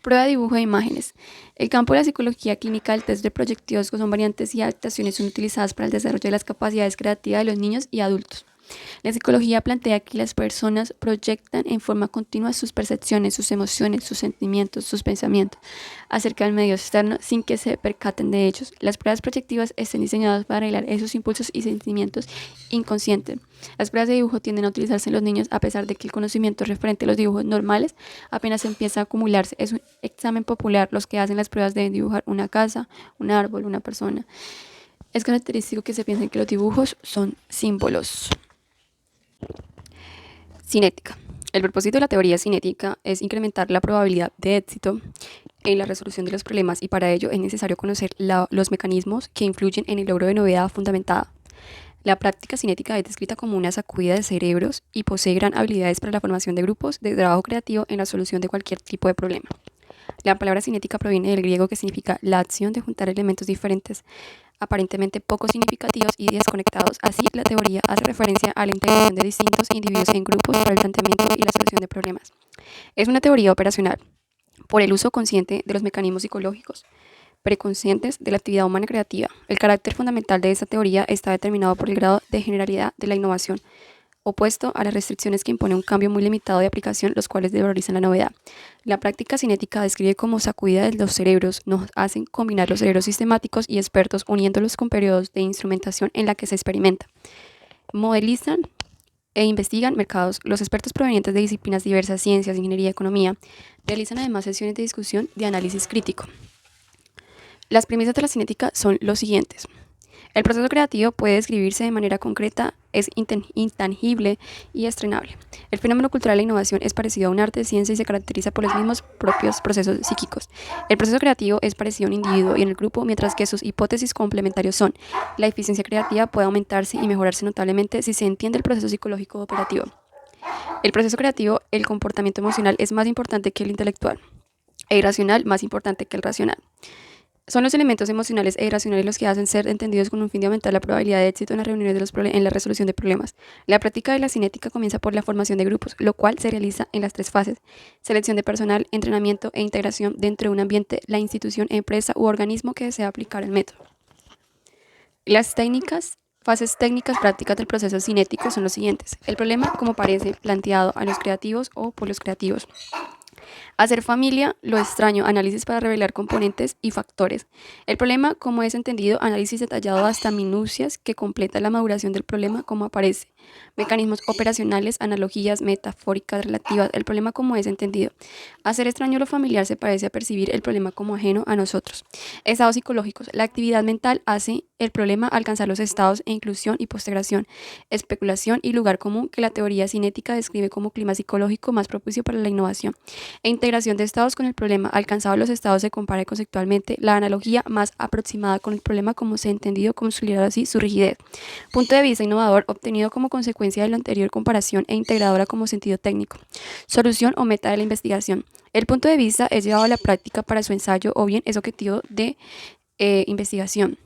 Prueba de dibujo de imágenes. El campo de la psicología clínica, el test de proyectivos, que son variantes y adaptaciones, son utilizadas para el desarrollo de las capacidades creativas de los niños y adultos. La psicología plantea que las personas proyectan en forma continua sus percepciones, sus emociones, sus sentimientos, sus pensamientos acerca del medio externo sin que se percaten de ellos. Las pruebas proyectivas están diseñadas para arreglar esos impulsos y sentimientos inconscientes. Las pruebas de dibujo tienden a utilizarse en los niños a pesar de que el conocimiento referente a los dibujos normales apenas empieza a acumularse. Es un examen popular. Los que hacen las pruebas deben dibujar una casa, un árbol, una persona. Es característico que se piense que los dibujos son símbolos. Cinética. El propósito de la teoría cinética es incrementar la probabilidad de éxito en la resolución de los problemas, y para ello es necesario conocer los mecanismos que influyen en el logro de novedad fundamentada. La práctica cinética es descrita como una sacudida de cerebros y posee gran habilidades para la formación de grupos de trabajo creativo en la solución de cualquier tipo de problema. La palabra cinética proviene del griego, que significa la acción de juntar elementos diferentes, aparentemente poco significativos y desconectados. Así, la teoría hace referencia a la integración de distintos individuos en grupos para el planteamiento y la solución de problemas. Es una teoría operacional por el uso consciente de los mecanismos psicológicos preconscientes de la actividad humana creativa. El carácter fundamental de esta teoría está determinado por el grado de generalidad de la innovación, opuesto a las restricciones que impone un cambio muy limitado de aplicación, los cuales desvalorizan la novedad. La práctica cinética describe como sacudida de los cerebros, nos hacen combinar los cerebros sistemáticos y expertos, uniéndolos con periodos de instrumentación en la que se experimenta. Modelizan e investigan mercados. Los expertos provenientes de disciplinas diversas, ciencias, ingeniería, economía, realizan además sesiones de discusión de análisis crítico. Las premisas de la cinética son los siguientes. El proceso creativo puede describirse de manera concreta, es intangible y estrenable. El fenómeno cultural de la innovación es parecido a un arte de ciencia y se caracteriza por los mismos propios procesos psíquicos. El proceso creativo es parecido a un individuo y en el grupo, mientras que sus hipótesis complementarios son: la eficiencia creativa puede aumentarse y mejorarse notablemente si se entiende el proceso psicológico operativo. El proceso creativo, el comportamiento emocional es más importante que el intelectual, e irracional más importante que el racional. Son los elementos emocionales e irracionales los que hacen ser entendidos con un fin de aumentar la probabilidad de éxito en las reuniones en la resolución de problemas. La práctica de la cinética comienza por la formación de grupos, lo cual se realiza en las 3 fases: selección de personal, entrenamiento e integración dentro de un ambiente, la institución, empresa u organismo que desea aplicar el método. Las fases técnicas prácticas del proceso cinético son los siguientes: el problema como parece, planteado a los creativos o por los creativos. Hacer familia, lo extraño, análisis para revelar componentes y factores. El problema como es entendido, análisis detallado hasta minucias que completa la maduración del problema como aparece. Mecanismos operacionales, analogías metafóricas relativas. El problema como es entendido. Hacer extraño lo familiar se parece a percibir el problema como ajeno a nosotros. Estados psicológicos. La actividad mental hace el problema alcanzar los estados e inclusión y postegración, especulación y lugar común que la teoría cinética describe como clima psicológico más propicio para la innovación. E integración de estados con el problema. Alcanzado los estados se compara conceptualmente la analogía más aproximada con el problema como se ha entendido, consolidar así su rigidez. Punto de vista innovador obtenido como consecuencia de la anterior comparación e integradora como sentido técnico. Solución o meta de la investigación. El punto de vista es llevado a la práctica para su ensayo o bien es objetivo de investigación.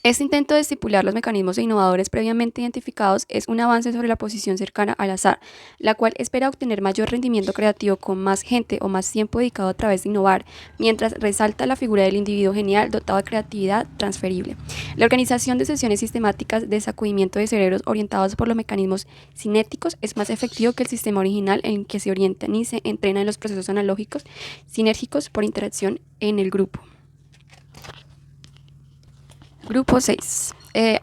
Este intento de estipular los mecanismos innovadores previamente identificados es un avance sobre la posición cercana al azar, la cual espera obtener mayor rendimiento creativo con más gente o más tiempo dedicado a través de innovar, mientras resalta la figura del individuo genial dotado de creatividad transferible. La organización de sesiones sistemáticas de sacudimiento de cerebros orientados por los mecanismos cinéticos es más efectivo que el sistema original en que se orientan y se entrenan los procesos analógicos sinérgicos por interacción en el grupo. Grupo 6.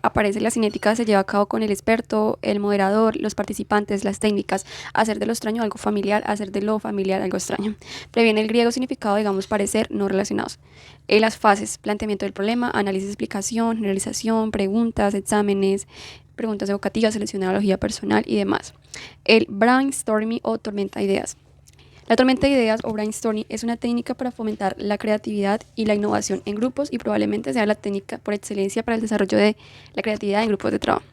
Aparece la cinética, se lleva a cabo con el experto, el moderador, los participantes, las técnicas, hacer de lo extraño algo familiar, hacer de lo familiar algo extraño. Previene el griego significado, digamos, parecer, no relacionados. Las fases: planteamiento del problema, análisis, explicación, generalización, preguntas, exámenes, preguntas evocativas, selección de analogía personal y demás. El brainstorming o tormenta de ideas. La tormenta de ideas o brainstorming es una técnica para fomentar la creatividad y la innovación en grupos y probablemente sea la técnica por excelencia para el desarrollo de la creatividad en grupos de trabajo.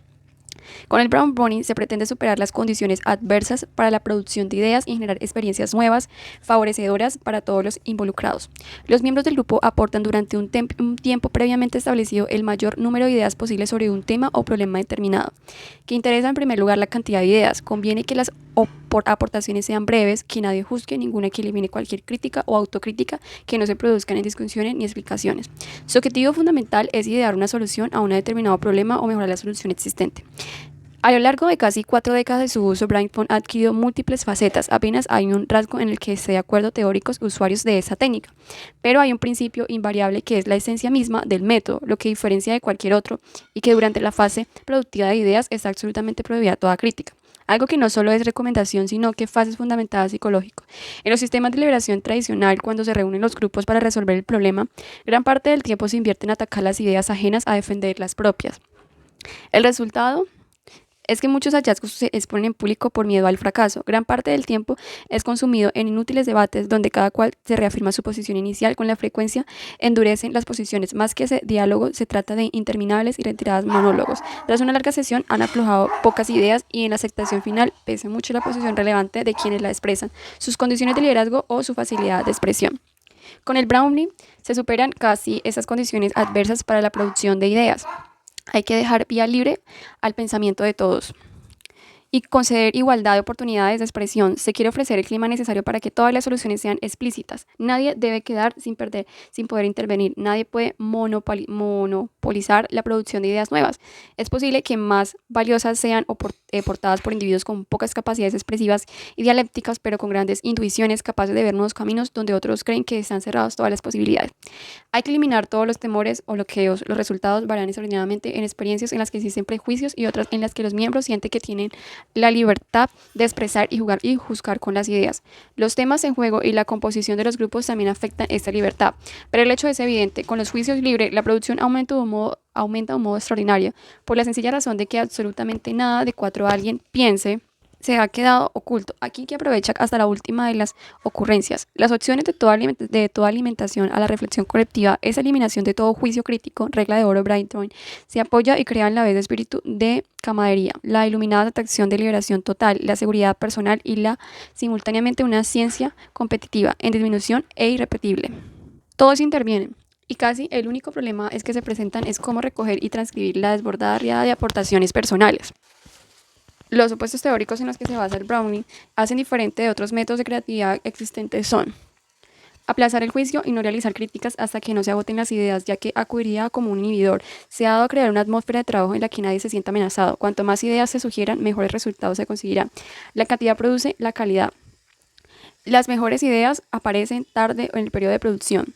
Con el brainstorming se pretende superar las condiciones adversas para la producción de ideas y generar experiencias nuevas, favorecedoras para todos los involucrados. Los miembros del grupo aportan durante un tiempo previamente establecido el mayor número de ideas posibles sobre un tema o problema determinado. Que interesa en primer lugar la cantidad de ideas. Conviene que las aportaciones sean breves, que nadie juzgue, ninguna que elimine cualquier crítica o autocrítica, que no se produzcan en discusiones ni explicaciones. Su objetivo fundamental es idear una solución a un determinado problema o mejorar la solución existente. A lo largo de casi 4 décadas de su uso, brainstorming ha adquirido múltiples facetas. Apenas hay un rasgo en el que esté de acuerdo teóricos usuarios de esa técnica, pero hay un principio invariable que es la esencia misma del método, lo que diferencia de cualquier otro y que durante la fase productiva de ideas está absolutamente prohibida toda crítica. Algo que no solo es recomendación, sino que fases fundamentadas psicológico. En los sistemas de liberación tradicional, cuando se reúnen los grupos para resolver el problema, gran parte del tiempo se invierte en atacar las ideas ajenas a defender las propias. El resultado es que muchos hallazgos se exponen en público por miedo al fracaso. Gran parte del tiempo es consumido en inútiles debates donde cada cual se reafirma su posición inicial. Con la frecuencia endurecen las posiciones. Más que ese diálogo, se trata de interminables y retiradas monólogos. Tras una larga sesión han aflojado pocas ideas y en la aceptación final pesa mucho la posición relevante de quienes la expresan, sus condiciones de liderazgo o su facilidad de expresión. Con el brainstorming se superan casi esas condiciones adversas para la producción de ideas. Hay que dejar vía libre al pensamiento de todos y conceder igualdad de oportunidades de expresión. Se quiere ofrecer el clima necesario para que todas las soluciones sean explícitas. Nadie debe quedar sin poder intervenir. Nadie puede monopolizar la producción de ideas nuevas. Es posible que más valiosas sean portadas por individuos con pocas capacidades expresivas y dialécticas, pero con grandes intuiciones, capaces de ver nuevos caminos donde otros creen que están cerradas todas las posibilidades. Hay que eliminar todos los temores o bloqueos. Los resultados varían extraordinariamente en experiencias en las que existen prejuicios y otras en las que los miembros sienten que tienen la libertad de expresar y jugar y juzgar con las ideas. Los temas en juego y la composición de los grupos también afectan esta libertad, pero el hecho es evidente: con los juicios libres, la producción aumenta de un modo extraordinario, por la sencilla razón de que absolutamente nada de cuatro alguien piense se ha quedado oculto. Aquí que aprovecha hasta la última de las ocurrencias. Las opciones de toda alimentación a la reflexión colectiva es eliminación de todo juicio crítico, regla de oro brainstorming. Se apoya y crea en la vez de espíritu de camaradería, la iluminada atracción de liberación total, la seguridad personal y simultáneamente una ciencia competitiva en disminución e irrepetible. Todos intervienen Y casi el único problema es que se presentan es cómo recoger y transcribir la desbordada riada de aportaciones personales. Los supuestos teóricos en los que se basa el Browning hacen diferente de otros métodos de creatividad existentes son aplazar el juicio y no realizar críticas hasta que no se agoten las ideas, ya que acudiría como un inhibidor. Se ha dado a crear una atmósfera de trabajo en la que nadie se sienta amenazado. Cuanto más ideas se sugieran, mejores resultados se conseguirán. La cantidad produce la calidad. Las mejores ideas aparecen tarde en el periodo de producción.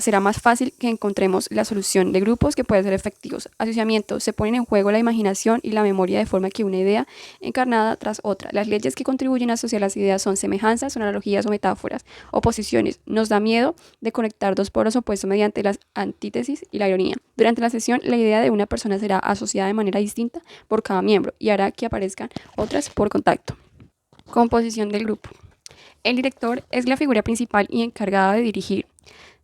Será más fácil que encontremos la solución de grupos que pueden ser efectivos. Asociamiento, se ponen en juego la imaginación y la memoria de forma que una idea encarnada tras otra. Las leyes que contribuyen a asociar las ideas son semejanzas, son analogías o metáforas. Oposiciones, nos da miedo de conectar dos polos opuestos mediante las antítesis y la ironía. Durante la sesión, la idea de una persona será asociada de manera distinta por cada miembro y hará que aparezcan otras por contacto. Composición del grupo. El director es la figura principal y encargada de dirigir.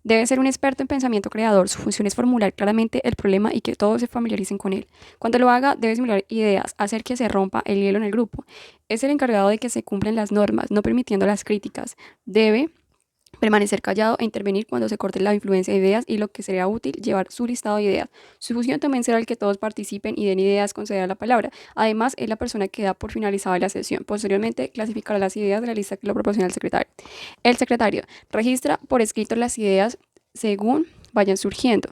Debe ser un experto en pensamiento creador. Su función es formular claramente el problema y que todos se familiaricen con él. Cuando lo haga, debe simular ideas, hacer que se rompa el hielo en el grupo. Es el encargado de que se cumplan las normas, no permitiendo las críticas. Debe permanecer callado e intervenir cuando se corte la influencia de ideas y lo que sería útil, llevar su listado de ideas. Su función también será el que todos participen y den ideas, conceder la palabra. Además, es la persona que da por finalizada la sesión. Posteriormente, clasificará las ideas de la lista que lo proporciona el secretario. El secretario registra por escrito las ideas según vayan surgiendo.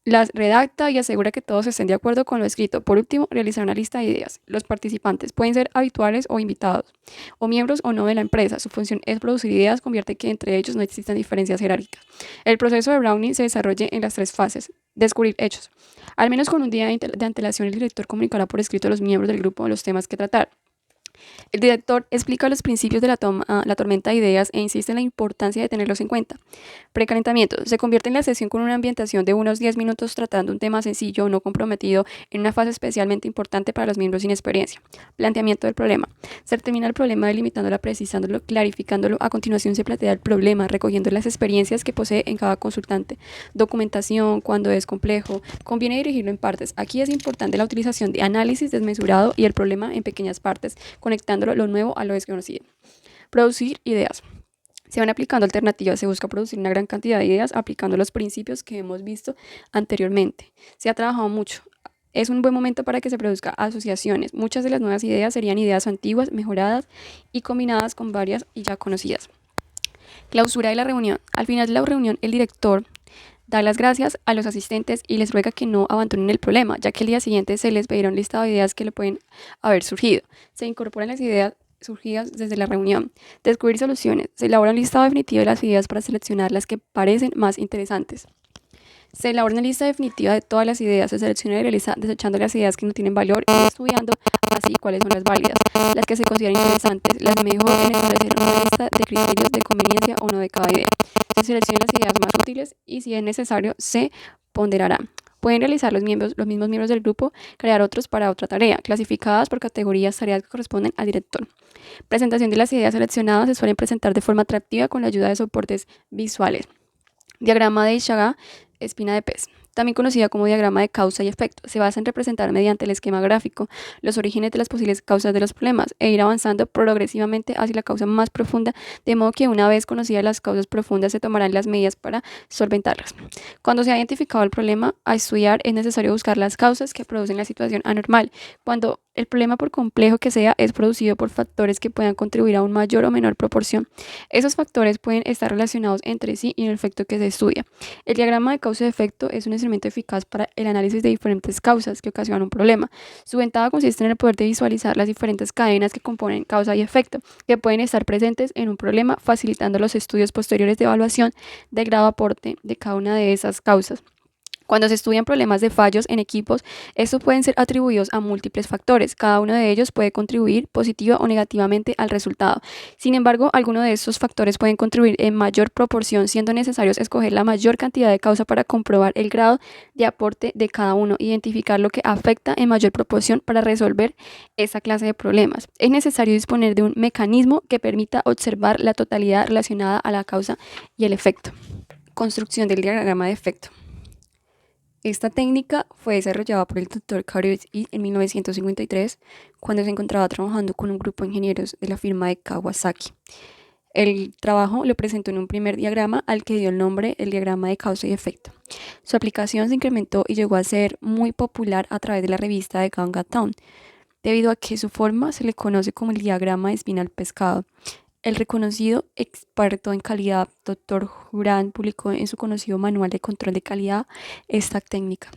Las redacta y asegura que todos estén de acuerdo con lo escrito. Por último, realizar una lista de ideas. Los participantes pueden ser habituales o invitados, o miembros o no de la empresa. Su función es producir ideas, convierte que entre ellos no existan diferencias jerárquicas. El proceso de Browning se desarrolla en las 3 fases. Descubrir hechos. Al menos con un día de antelación, el director comunicará por escrito a los miembros del grupo los temas que tratar. El director explica los principios de la tormenta de ideas e insiste en la importancia de tenerlos en cuenta. Precalentamiento. Se convierte en la sesión con una ambientación de unos 10 minutos tratando un tema sencillo o no comprometido en una fase especialmente importante para los miembros sin experiencia. Planteamiento del problema. Se termina el problema delimitándolo, precisándolo, clarificándolo. A continuación se plantea el problema, recogiendo las experiencias que posee en cada consultante. Documentación, cuando es complejo, conviene dirigirlo en partes. Aquí es importante la utilización de análisis desmesurado y el problema en pequeñas partes, conectándolo lo nuevo a lo desconocido. Producir ideas. Se van aplicando alternativas, se busca producir una gran cantidad de ideas aplicando los principios que hemos visto anteriormente. Se ha trabajado mucho. Es un buen momento para que se produzcan asociaciones. Muchas de las nuevas ideas serían ideas antiguas, mejoradas y combinadas con varias y ya conocidas. Clausura de la reunión. Al final de la reunión, el director da las gracias a los asistentes y les ruega que no abandonen el problema, ya que el día siguiente se les pedirá un listado de ideas que le pueden haber surgido. Se incorporan las ideas surgidas desde la reunión. Descubrir soluciones. Se elabora un listado definitivo de las ideas para seleccionar las que parecen más interesantes. Se elabora una lista definitiva de todas las ideas, se selecciona y realiza desechando las ideas que no tienen valor y estudiando así cuáles son las válidas, las que se consideran interesantes, las mejor en establecer una lista de criterios de conveniencia o no de cada idea. Se seleccionan las ideas más útiles y si es necesario se ponderará. Pueden realizar los mismos miembros del grupo, crear otros para otra tarea, clasificadas por categorías, tareas que corresponden al director. Presentación de las ideas seleccionadas se suelen presentar de forma atractiva con la ayuda de soportes visuales. Diagrama de Chagas, espina de pez, también conocida como diagrama de causa y efecto. Se basa en representar mediante el esquema gráfico los orígenes de las posibles causas de los problemas e ir avanzando progresivamente hacia la causa más profunda, de modo que una vez conocidas las causas profundas se tomarán las medidas para solventarlas. Cuando se ha identificado el problema a estudiar, es necesario buscar las causas que producen la situación anormal. Cuando el problema, por complejo que sea, es producido por factores que puedan contribuir a una mayor o menor proporción. Esos factores pueden estar relacionados entre sí y en el efecto que se estudia. El diagrama de causa y efecto es un instrumento eficaz para el análisis de diferentes causas que ocasionan un problema. Su ventaja consiste en el poder de visualizar las diferentes cadenas que componen causa y efecto, que pueden estar presentes en un problema, facilitando los estudios posteriores de evaluación del grado de aporte de cada una de esas causas. Cuando se estudian problemas de fallos en equipos, estos pueden ser atribuidos a múltiples factores. Cada uno de ellos puede contribuir positiva o negativamente al resultado. Sin embargo, algunos de estos factores pueden contribuir en mayor proporción, siendo necesarios escoger la mayor cantidad de causa para comprobar el grado de aporte de cada uno, identificar lo que afecta en mayor proporción para resolver esa clase de problemas. Es necesario disponer de un mecanismo que permita observar la totalidad relacionada a la causa y el efecto. Construcción del diagrama de efecto. Esta técnica fue desarrollada por el Dr. Karuichi en 1953, cuando se encontraba trabajando con un grupo de ingenieros de la firma de Kawasaki. El trabajo lo presentó en un primer diagrama al que dio el nombre el diagrama de causa y efecto. Su aplicación se incrementó y llegó a ser muy popular a través de la revista de Ganga Town, debido a que su forma se le conoce como el diagrama de espina al pescado. El reconocido experto en calidad, Dr. Juran, publicó en su conocido Manual de Control de Calidad esta técnica,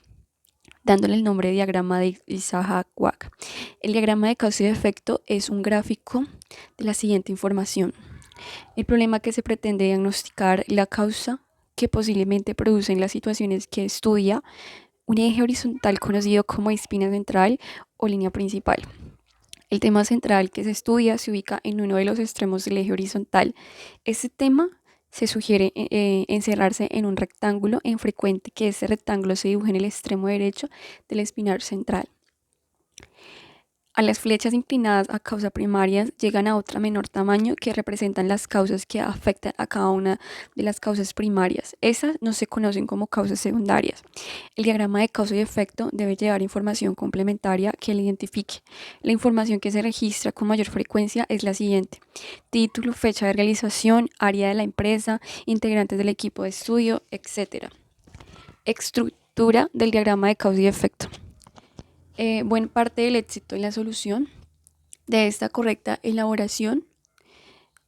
dándole el nombre de diagrama de Isaac-Wack. El diagrama de causa y efecto es un gráfico de la siguiente información. El problema que se pretende diagnosticar, la causa que posiblemente producen las situaciones que estudia, un eje horizontal conocido como espina central o línea principal. El tema central que se estudia se ubica en uno de los extremos del eje horizontal. Este tema se sugiere encerrarse en un rectángulo en frecuente que este rectángulo se dibuje en el extremo derecho del espinar central. A las flechas inclinadas a causa primarias llegan a otra menor tamaño que representan las causas que afectan a cada una de las causas primarias. Esas no se conocen como causas secundarias. El diagrama de causa y efecto debe llevar información complementaria que le identifique. La información que se registra con mayor frecuencia es la siguiente: título, fecha de realización, área de la empresa, integrantes del equipo de estudio, etc. Estructura del diagrama de causa y efecto. Buena parte del éxito en la solución de esta correcta elaboración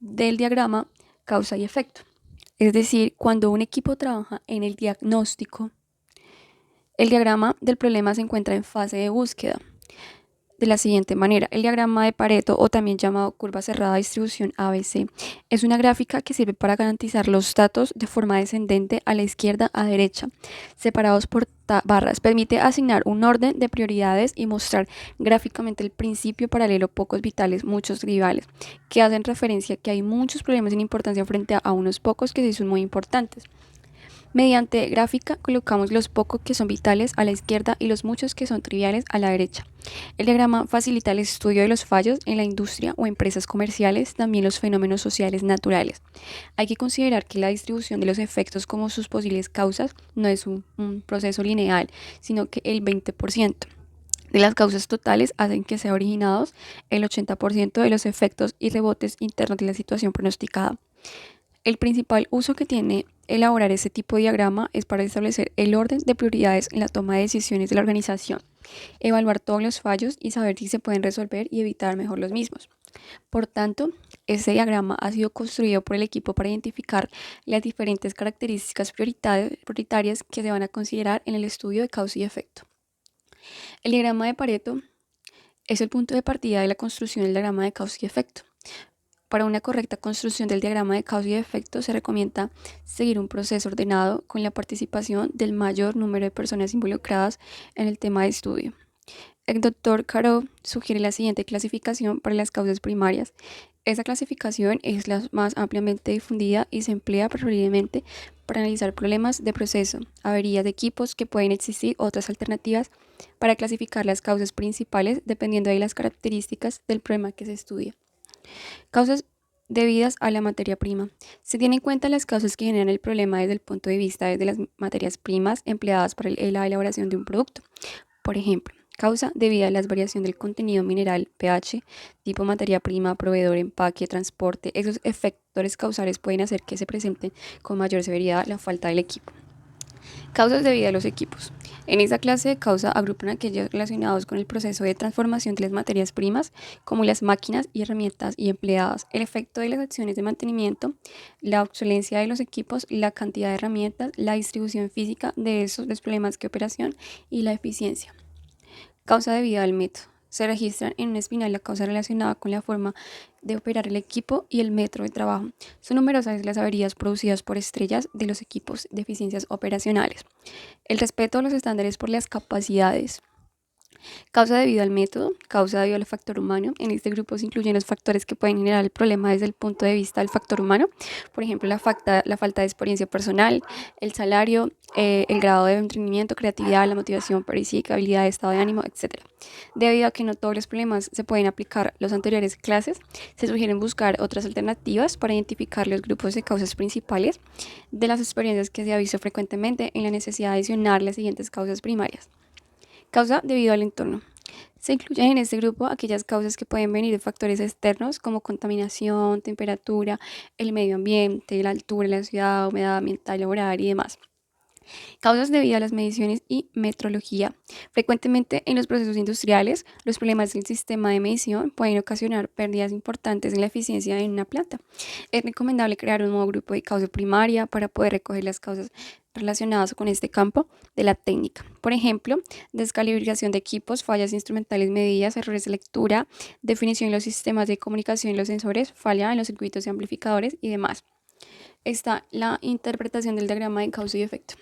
del diagrama causa y efecto. Es decir, cuando un equipo trabaja en el diagnóstico, el diagrama del problema se encuentra en fase de búsqueda. De la siguiente manera: el diagrama de Pareto, o también llamado curva cerrada de distribución ABC, es una gráfica que sirve para garantizar los datos de forma descendente a la izquierda a derecha, separados por barras. Permite asignar un orden de prioridades y mostrar gráficamente el principio paralelo pocos vitales, muchos rivales, que hacen referencia a que hay muchos problemas sin importancia frente a unos pocos que sí son muy importantes. Mediante gráfica colocamos los pocos que son vitales a la izquierda y los muchos que son triviales a la derecha. El diagrama facilita el estudio de los fallos en la industria o empresas comerciales, también los fenómenos sociales naturales. Hay que considerar que la distribución de los efectos como sus posibles causas no es un proceso lineal, sino que el 20% de las causas totales hacen que sean originados el 80% de los efectos y rebotes internos de la situación pronosticada. El principal uso que tiene elaborar este tipo de diagrama es para establecer el orden de prioridades en la toma de decisiones de la organización, evaluar todos los fallos y saber si se pueden resolver y evitar mejor los mismos. Por tanto, este diagrama ha sido construido por el equipo para identificar las diferentes características prioritarias que se van a considerar en el estudio de causa y efecto. El diagrama de Pareto es el punto de partida de la construcción del diagrama de causa y efecto. Para una correcta construcción del diagrama de causa y efecto se recomienda seguir un proceso ordenado con la participación del mayor número de personas involucradas en el tema de estudio. El doctor Caro sugiere la siguiente clasificación para las causas primarias. Esta clasificación es la más ampliamente difundida y se emplea preferiblemente para analizar problemas de proceso, averías de equipos, que pueden existir otras alternativas para clasificar las causas principales dependiendo de las características del problema que se estudia. Causas debidas a la materia prima. Se tienen en cuenta las causas que generan el problema desde el punto de vista de las materias primas empleadas para la elaboración de un producto. Por ejemplo, causa debida a la variación del contenido mineral, pH, tipo materia prima, proveedor, empaque, transporte. Esos efectores causales pueden hacer que se presenten con mayor severidad la falta del equipo. Causas debidas a los equipos. En esta clase de causa agrupan aquellos relacionados con el proceso de transformación de las materias primas, como las máquinas y herramientas y empleadas, el efecto de las acciones de mantenimiento, la obsolencia de los equipos, la cantidad de herramientas, la distribución física de esos, los problemas de operación y la eficiencia. Causa debida al método. Se registran en una espinal la causa relacionada con la forma de operar el equipo y el método de trabajo. Son numerosas las averías producidas por estrellas de los equipos, deficiencias operacionales. El respeto a los estándares por las capacidades. Causa debido al método, causa debido al factor humano. En este grupo se incluyen los factores que pueden generar el problema desde el punto de vista del factor humano. Por ejemplo, la falta de experiencia personal, el salario, el grado de entrenamiento, creatividad, la motivación, habilidad, estado de ánimo, etc. Debido a que no todos los problemas se pueden aplicar las anteriores clases, se sugieren buscar otras alternativas para identificar los grupos de causas principales de las experiencias que se ha visto frecuentemente en la necesidad de adicionar las siguientes causas primarias. Causa debido al entorno. Se incluyen en este grupo aquellas causas que pueden venir de factores externos como contaminación, temperatura, el medio ambiente, la altura de la ciudad, humedad ambiental, laboral y demás. Causas debido a las mediciones y metrología. Frecuentemente en los procesos industriales, los problemas del sistema de medición pueden ocasionar pérdidas importantes en la eficiencia en una planta. Es recomendable crear un nuevo grupo de causa primaria para poder recoger las causas relacionadas con este campo de la técnica. Por ejemplo, descalibración de equipos, fallas instrumentales medidas, errores de lectura, definición de los sistemas de comunicación y los sensores, falla en los circuitos y amplificadores y demás. Está la interpretación del diagrama de causa y efecto.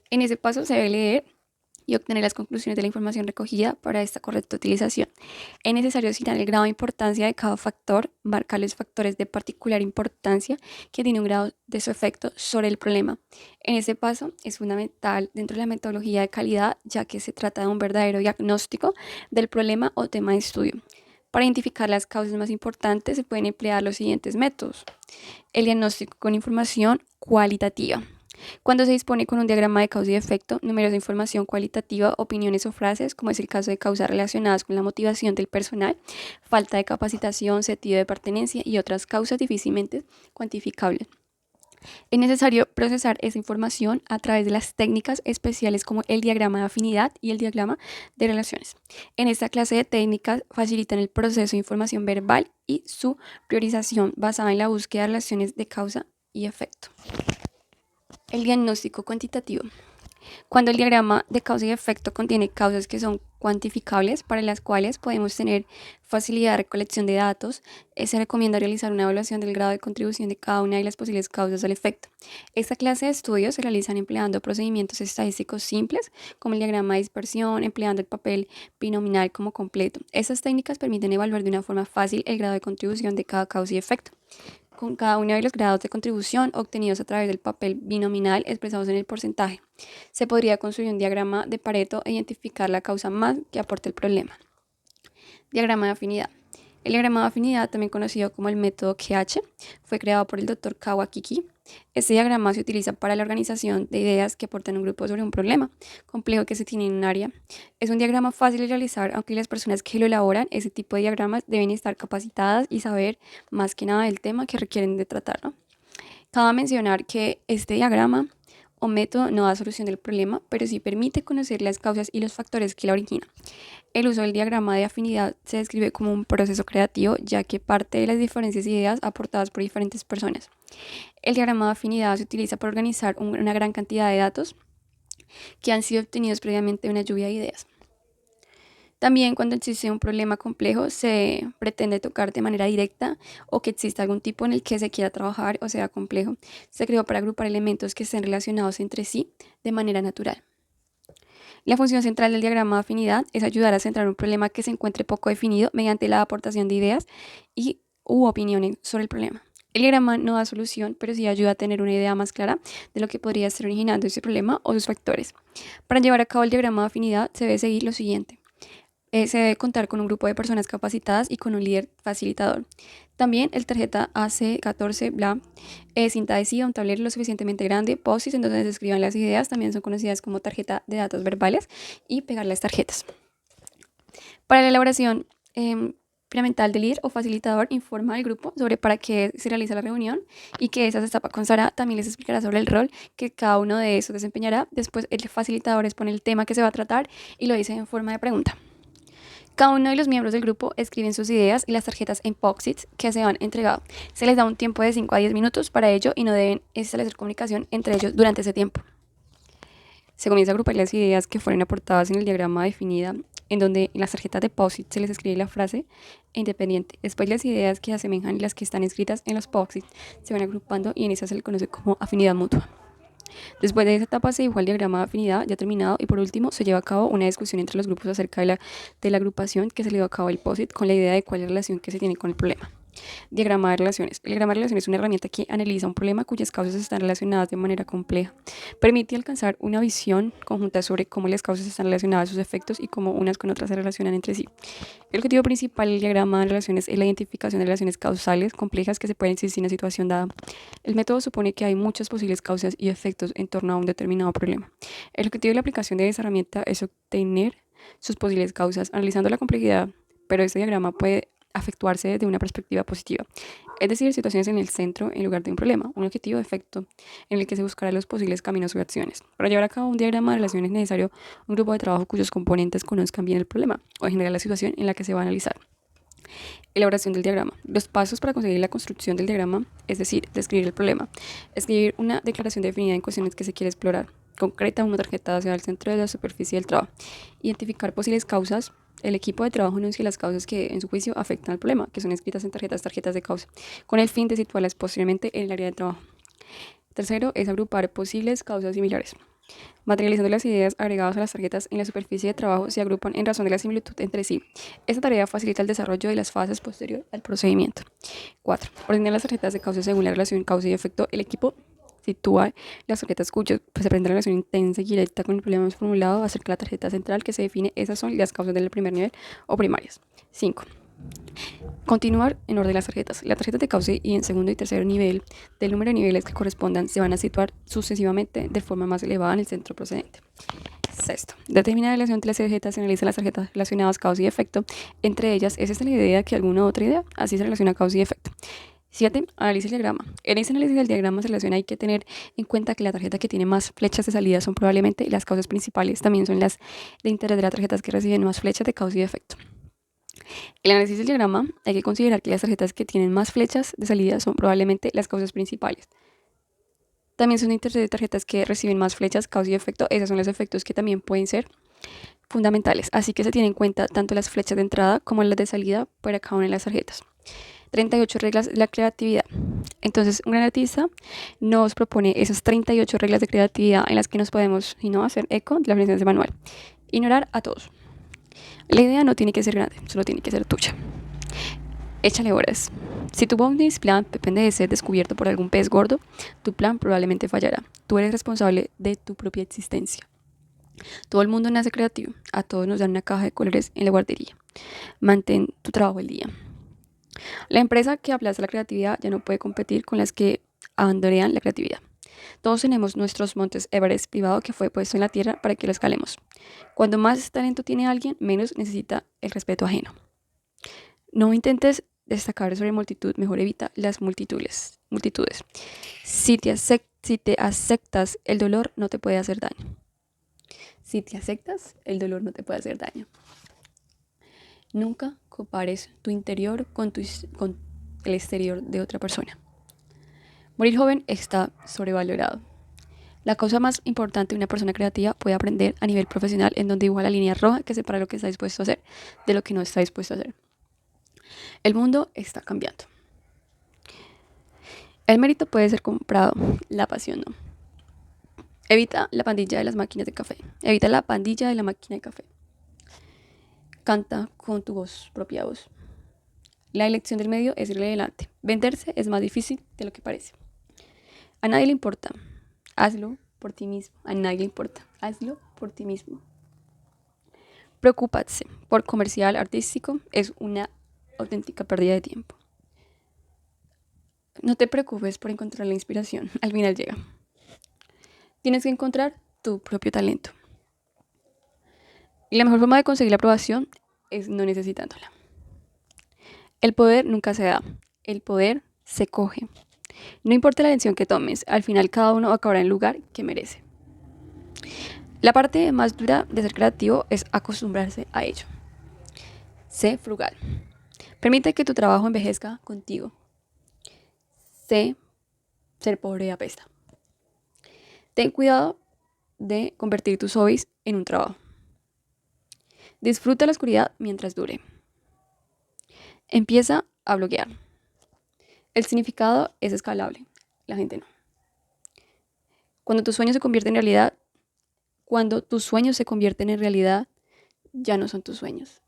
En ese paso se debe leer y obtener las conclusiones de la información recogida para esta correcta utilización. Es necesario asignar el grado de importancia de cada factor, marcar los factores de particular importancia que tienen un grado de su efecto sobre el problema. En este paso es fundamental dentro de la metodología de calidad, ya que se trata de un verdadero diagnóstico del problema o tema de estudio. Para identificar las causas más importantes se pueden emplear los siguientes métodos. El diagnóstico con información cualitativa. Cuando se dispone con un diagrama de causa y efecto, numerosa información cualitativa, opiniones o frases, como es el caso de causas relacionadas con la motivación del personal, falta de capacitación, sentido de pertenencia y otras causas difícilmente cuantificables. Es necesario procesar esa información a través de las técnicas especiales como el diagrama de afinidad y el diagrama de relaciones. En esta clase de técnicas facilitan el proceso de información verbal y su priorización basada en la búsqueda de relaciones de causa y efecto. El diagnóstico cuantitativo. Cuando el diagrama de causa y efecto contiene causas que son cuantificables, para las cuales podemos tener facilidad de recolección de datos, se recomienda realizar una evaluación del grado de contribución de cada una de las posibles causas del efecto. Esta clase de estudios se realizan empleando procedimientos estadísticos simples, como el diagrama de dispersión, empleando el papel binominal como completo. Estas técnicas permiten evaluar de una forma fácil el grado de contribución de cada causa y efecto, con cada uno de los grados de contribución obtenidos a través del papel binominal expresados en el porcentaje. Se podría construir un diagrama de Pareto e identificar la causa más que aporte el problema. Diagrama de afinidad. El diagrama de afinidad, también conocido como el método KH, fue creado por el Dr. Kawakiki. Este diagrama se utiliza para la organización de ideas que aportan un grupo sobre un problema complejo que se tiene en un área. Es un diagrama fácil de realizar, aunque las personas que lo elaboran ese tipo de diagramas deben estar capacitadas y saber más que nada del tema que requieren de tratar, ¿no? Cabe mencionar que este diagrama o método no da solución del problema, pero sí permite conocer las causas y los factores que la originan. El uso del diagrama de afinidad se describe como un proceso creativo, ya que parte de las diferentes ideas aportadas por diferentes personas. El diagrama de afinidad se utiliza para organizar una gran cantidad de datos que han sido obtenidos previamente de una lluvia de ideas. También cuando existe un problema complejo se pretende tocar de manera directa o que exista algún tipo en el que se quiera trabajar o sea complejo. Se creó para agrupar elementos que estén relacionados entre sí de manera natural. La función central del diagrama de afinidad es ayudar a centrar un problema que se encuentre poco definido mediante la aportación de ideas u opiniones sobre el problema. El diagrama no da solución, pero sí ayuda a tener una idea más clara de lo que podría estar originando ese problema o sus factores. Para llevar a cabo el diagrama de afinidad se debe seguir lo siguiente. Se debe contar con un grupo de personas capacitadas y con un líder facilitador. También el tarjeta AC14, bla, cinta adhesiva, un tablero lo suficientemente grande, post-its en donde se escriban las ideas, también son conocidas como tarjeta de datos verbales, y pegar las tarjetas. Para la elaboración experimental del líder o facilitador, informa al grupo sobre para qué se realiza la reunión y que esa etapa constará. También les explicará sobre el rol que cada uno de esos desempeñará. Después el facilitador expone el tema que se va a tratar y lo dice en forma de pregunta. Cada uno de los miembros del grupo escriben sus ideas y las tarjetas en post-its que se han entregado. Se les da un tiempo de 5 a 10 minutos para ello y no deben establecer comunicación entre ellos durante ese tiempo. Se comienza a agrupar las ideas que fueron aportadas en el diagrama definida, en donde en las tarjetas de post-it se les escribe la frase independiente. Después las ideas que asemejan las que están escritas en los post-it se van agrupando y en esa se le conoce como afinidad mutua. Después de esa etapa se dibuja el diagrama de afinidad ya terminado y por último se lleva a cabo una discusión entre los grupos acerca de la agrupación que se le dio a cabo el POSIT con la idea de cuál es la relación que se tiene con el problema. Diagrama de relaciones. El diagrama de relaciones es una herramienta que analiza un problema cuyas causas están relacionadas de manera compleja. Permite alcanzar una visión conjunta sobre cómo las causas están relacionadas a sus efectos y cómo unas con otras se relacionan entre sí. El objetivo principal del diagrama de relaciones es la identificación de relaciones causales complejas que se pueden existir en una situación dada. El método supone que hay muchas posibles causas y efectos en torno a un determinado problema. El objetivo de la aplicación de esa herramienta es obtener sus posibles causas, analizando la complejidad, pero este diagrama puede efectuarse desde una perspectiva positiva, es decir, situaciones en el centro en lugar de un problema, un objetivo de efecto en el que se buscarán los posibles caminos o acciones. Para llevar a cabo un diagrama de relaciones es necesario un grupo de trabajo cuyos componentes conozcan bien el problema o en general la situación en la que se va a analizar. Elaboración del diagrama. Los pasos para conseguir la construcción del diagrama, es decir, describir el problema. Escribir una declaración definida en cuestiones que se quiere explorar. Concreta una tarjeta hacia el centro de la superficie del trabajo. Identificar posibles causas. El equipo de trabajo enuncia las causas que, en su juicio, afectan al problema, que son escritas en tarjetas de causa, con el fin de situarlas posteriormente en el área de trabajo. Tercero es agrupar posibles causas similares. Materializando las ideas agregadas a las tarjetas en la superficie de trabajo se agrupan en razón de la similitud entre sí. Esta tarea facilita el desarrollo de las fases posteriores al procedimiento. 4. Ordenar las tarjetas de causa según la relación causa y efecto. El equipo sitúa las tarjetas cuyas se presenta la relación intensa y directa con el problema formulado acerca de la tarjeta central que se define. Esas son las causas del primer nivel o primarias. 5. Continuar en orden las tarjetas. Las tarjetas de causa y en segundo y tercer nivel del número de niveles que correspondan se van a situar sucesivamente de forma más elevada en el centro procedente. Sexto, determinar la relación entre las tarjetas. Se analiza las tarjetas relacionadas causa y efecto. Entre ellas, ¿es esta la idea que alguna otra idea? Así se relaciona causa y efecto. 7. Analiza el diagrama. En este análisis del diagrama se relaciona hay que tener en cuenta que la tarjeta que tiene más flechas de salida son probablemente las causas principales. También son las de interés de las tarjetas que reciben más flechas de causa y efecto. El análisis del diagrama hay que considerar que las tarjetas que tienen más flechas de salida son probablemente las causas principales. También son de tarjetas que reciben más flechas, causa y efecto. Esos son los efectos que también pueden ser fundamentales. Así que se tienen en cuenta tanto las flechas de entrada como las de salida para cada una de las tarjetas. 38 reglas de la creatividad. Entonces, un gran artista nos propone esas 38 reglas de creatividad en las que nos podemos hacer eco de la definición de manual. Ignorar a todos. La idea no tiene que ser grande, solo tiene que ser tuya. Échale horas. Si tu business plan depende de ser descubierto por algún pez gordo, tu plan probablemente fallará. Tú eres responsable de tu propia existencia. Todo el mundo nace creativo. A todos nos dan una caja de colores en la guardería. Mantén tu trabajo al día. La empresa que aplaza la creatividad ya no puede competir con las que abandonan la creatividad. Todos tenemos nuestros montes Everest privado que fue puesto en la tierra para que lo escalemos. Cuando más talento tiene alguien, menos necesita el respeto ajeno. No intentes destacar sobre multitud, mejor evita las multitudes. Si te aceptas, el dolor no te puede hacer daño. Si te aceptas, el dolor no te puede hacer daño. Nunca compares tu interior con el exterior de otra persona. Morir joven está sobrevalorado. La cosa más importante de una persona creativa puede aprender a nivel profesional en donde dibuja la línea roja que separa lo que está dispuesto a hacer de lo que no está dispuesto a hacer. El mundo está cambiando. El mérito puede ser comprado, la pasión no. Evita la pandilla de las máquinas de café. Evita la pandilla de la máquina de café. Canta con tu propia voz. La elección del medio es irrelevante. Venderse es más difícil de lo que parece. A nadie le importa. Hazlo por ti mismo. A nadie le importa. Hazlo por ti mismo. Preocuparse por comercial artístico es una auténtica pérdida de tiempo. No te preocupes por encontrar la inspiración. Al final llega. Tienes que encontrar tu propio talento. Y la mejor forma de conseguir la aprobación es no necesitándola. El poder nunca se da. El poder se coge. No importa la decisión que tomes, al final cada uno acabará en el lugar que merece. La parte más dura de ser creativo es acostumbrarse a ello. Sé frugal. Permite que tu trabajo envejezca contigo. Sé ser pobre apesta. Ten cuidado de convertir tus hobbies en un trabajo. Disfruta la oscuridad mientras dure. Empieza a bloguear. El significado es escalable, la gente no. Cuando tus sueños se convierten en realidad, ya no son tus sueños,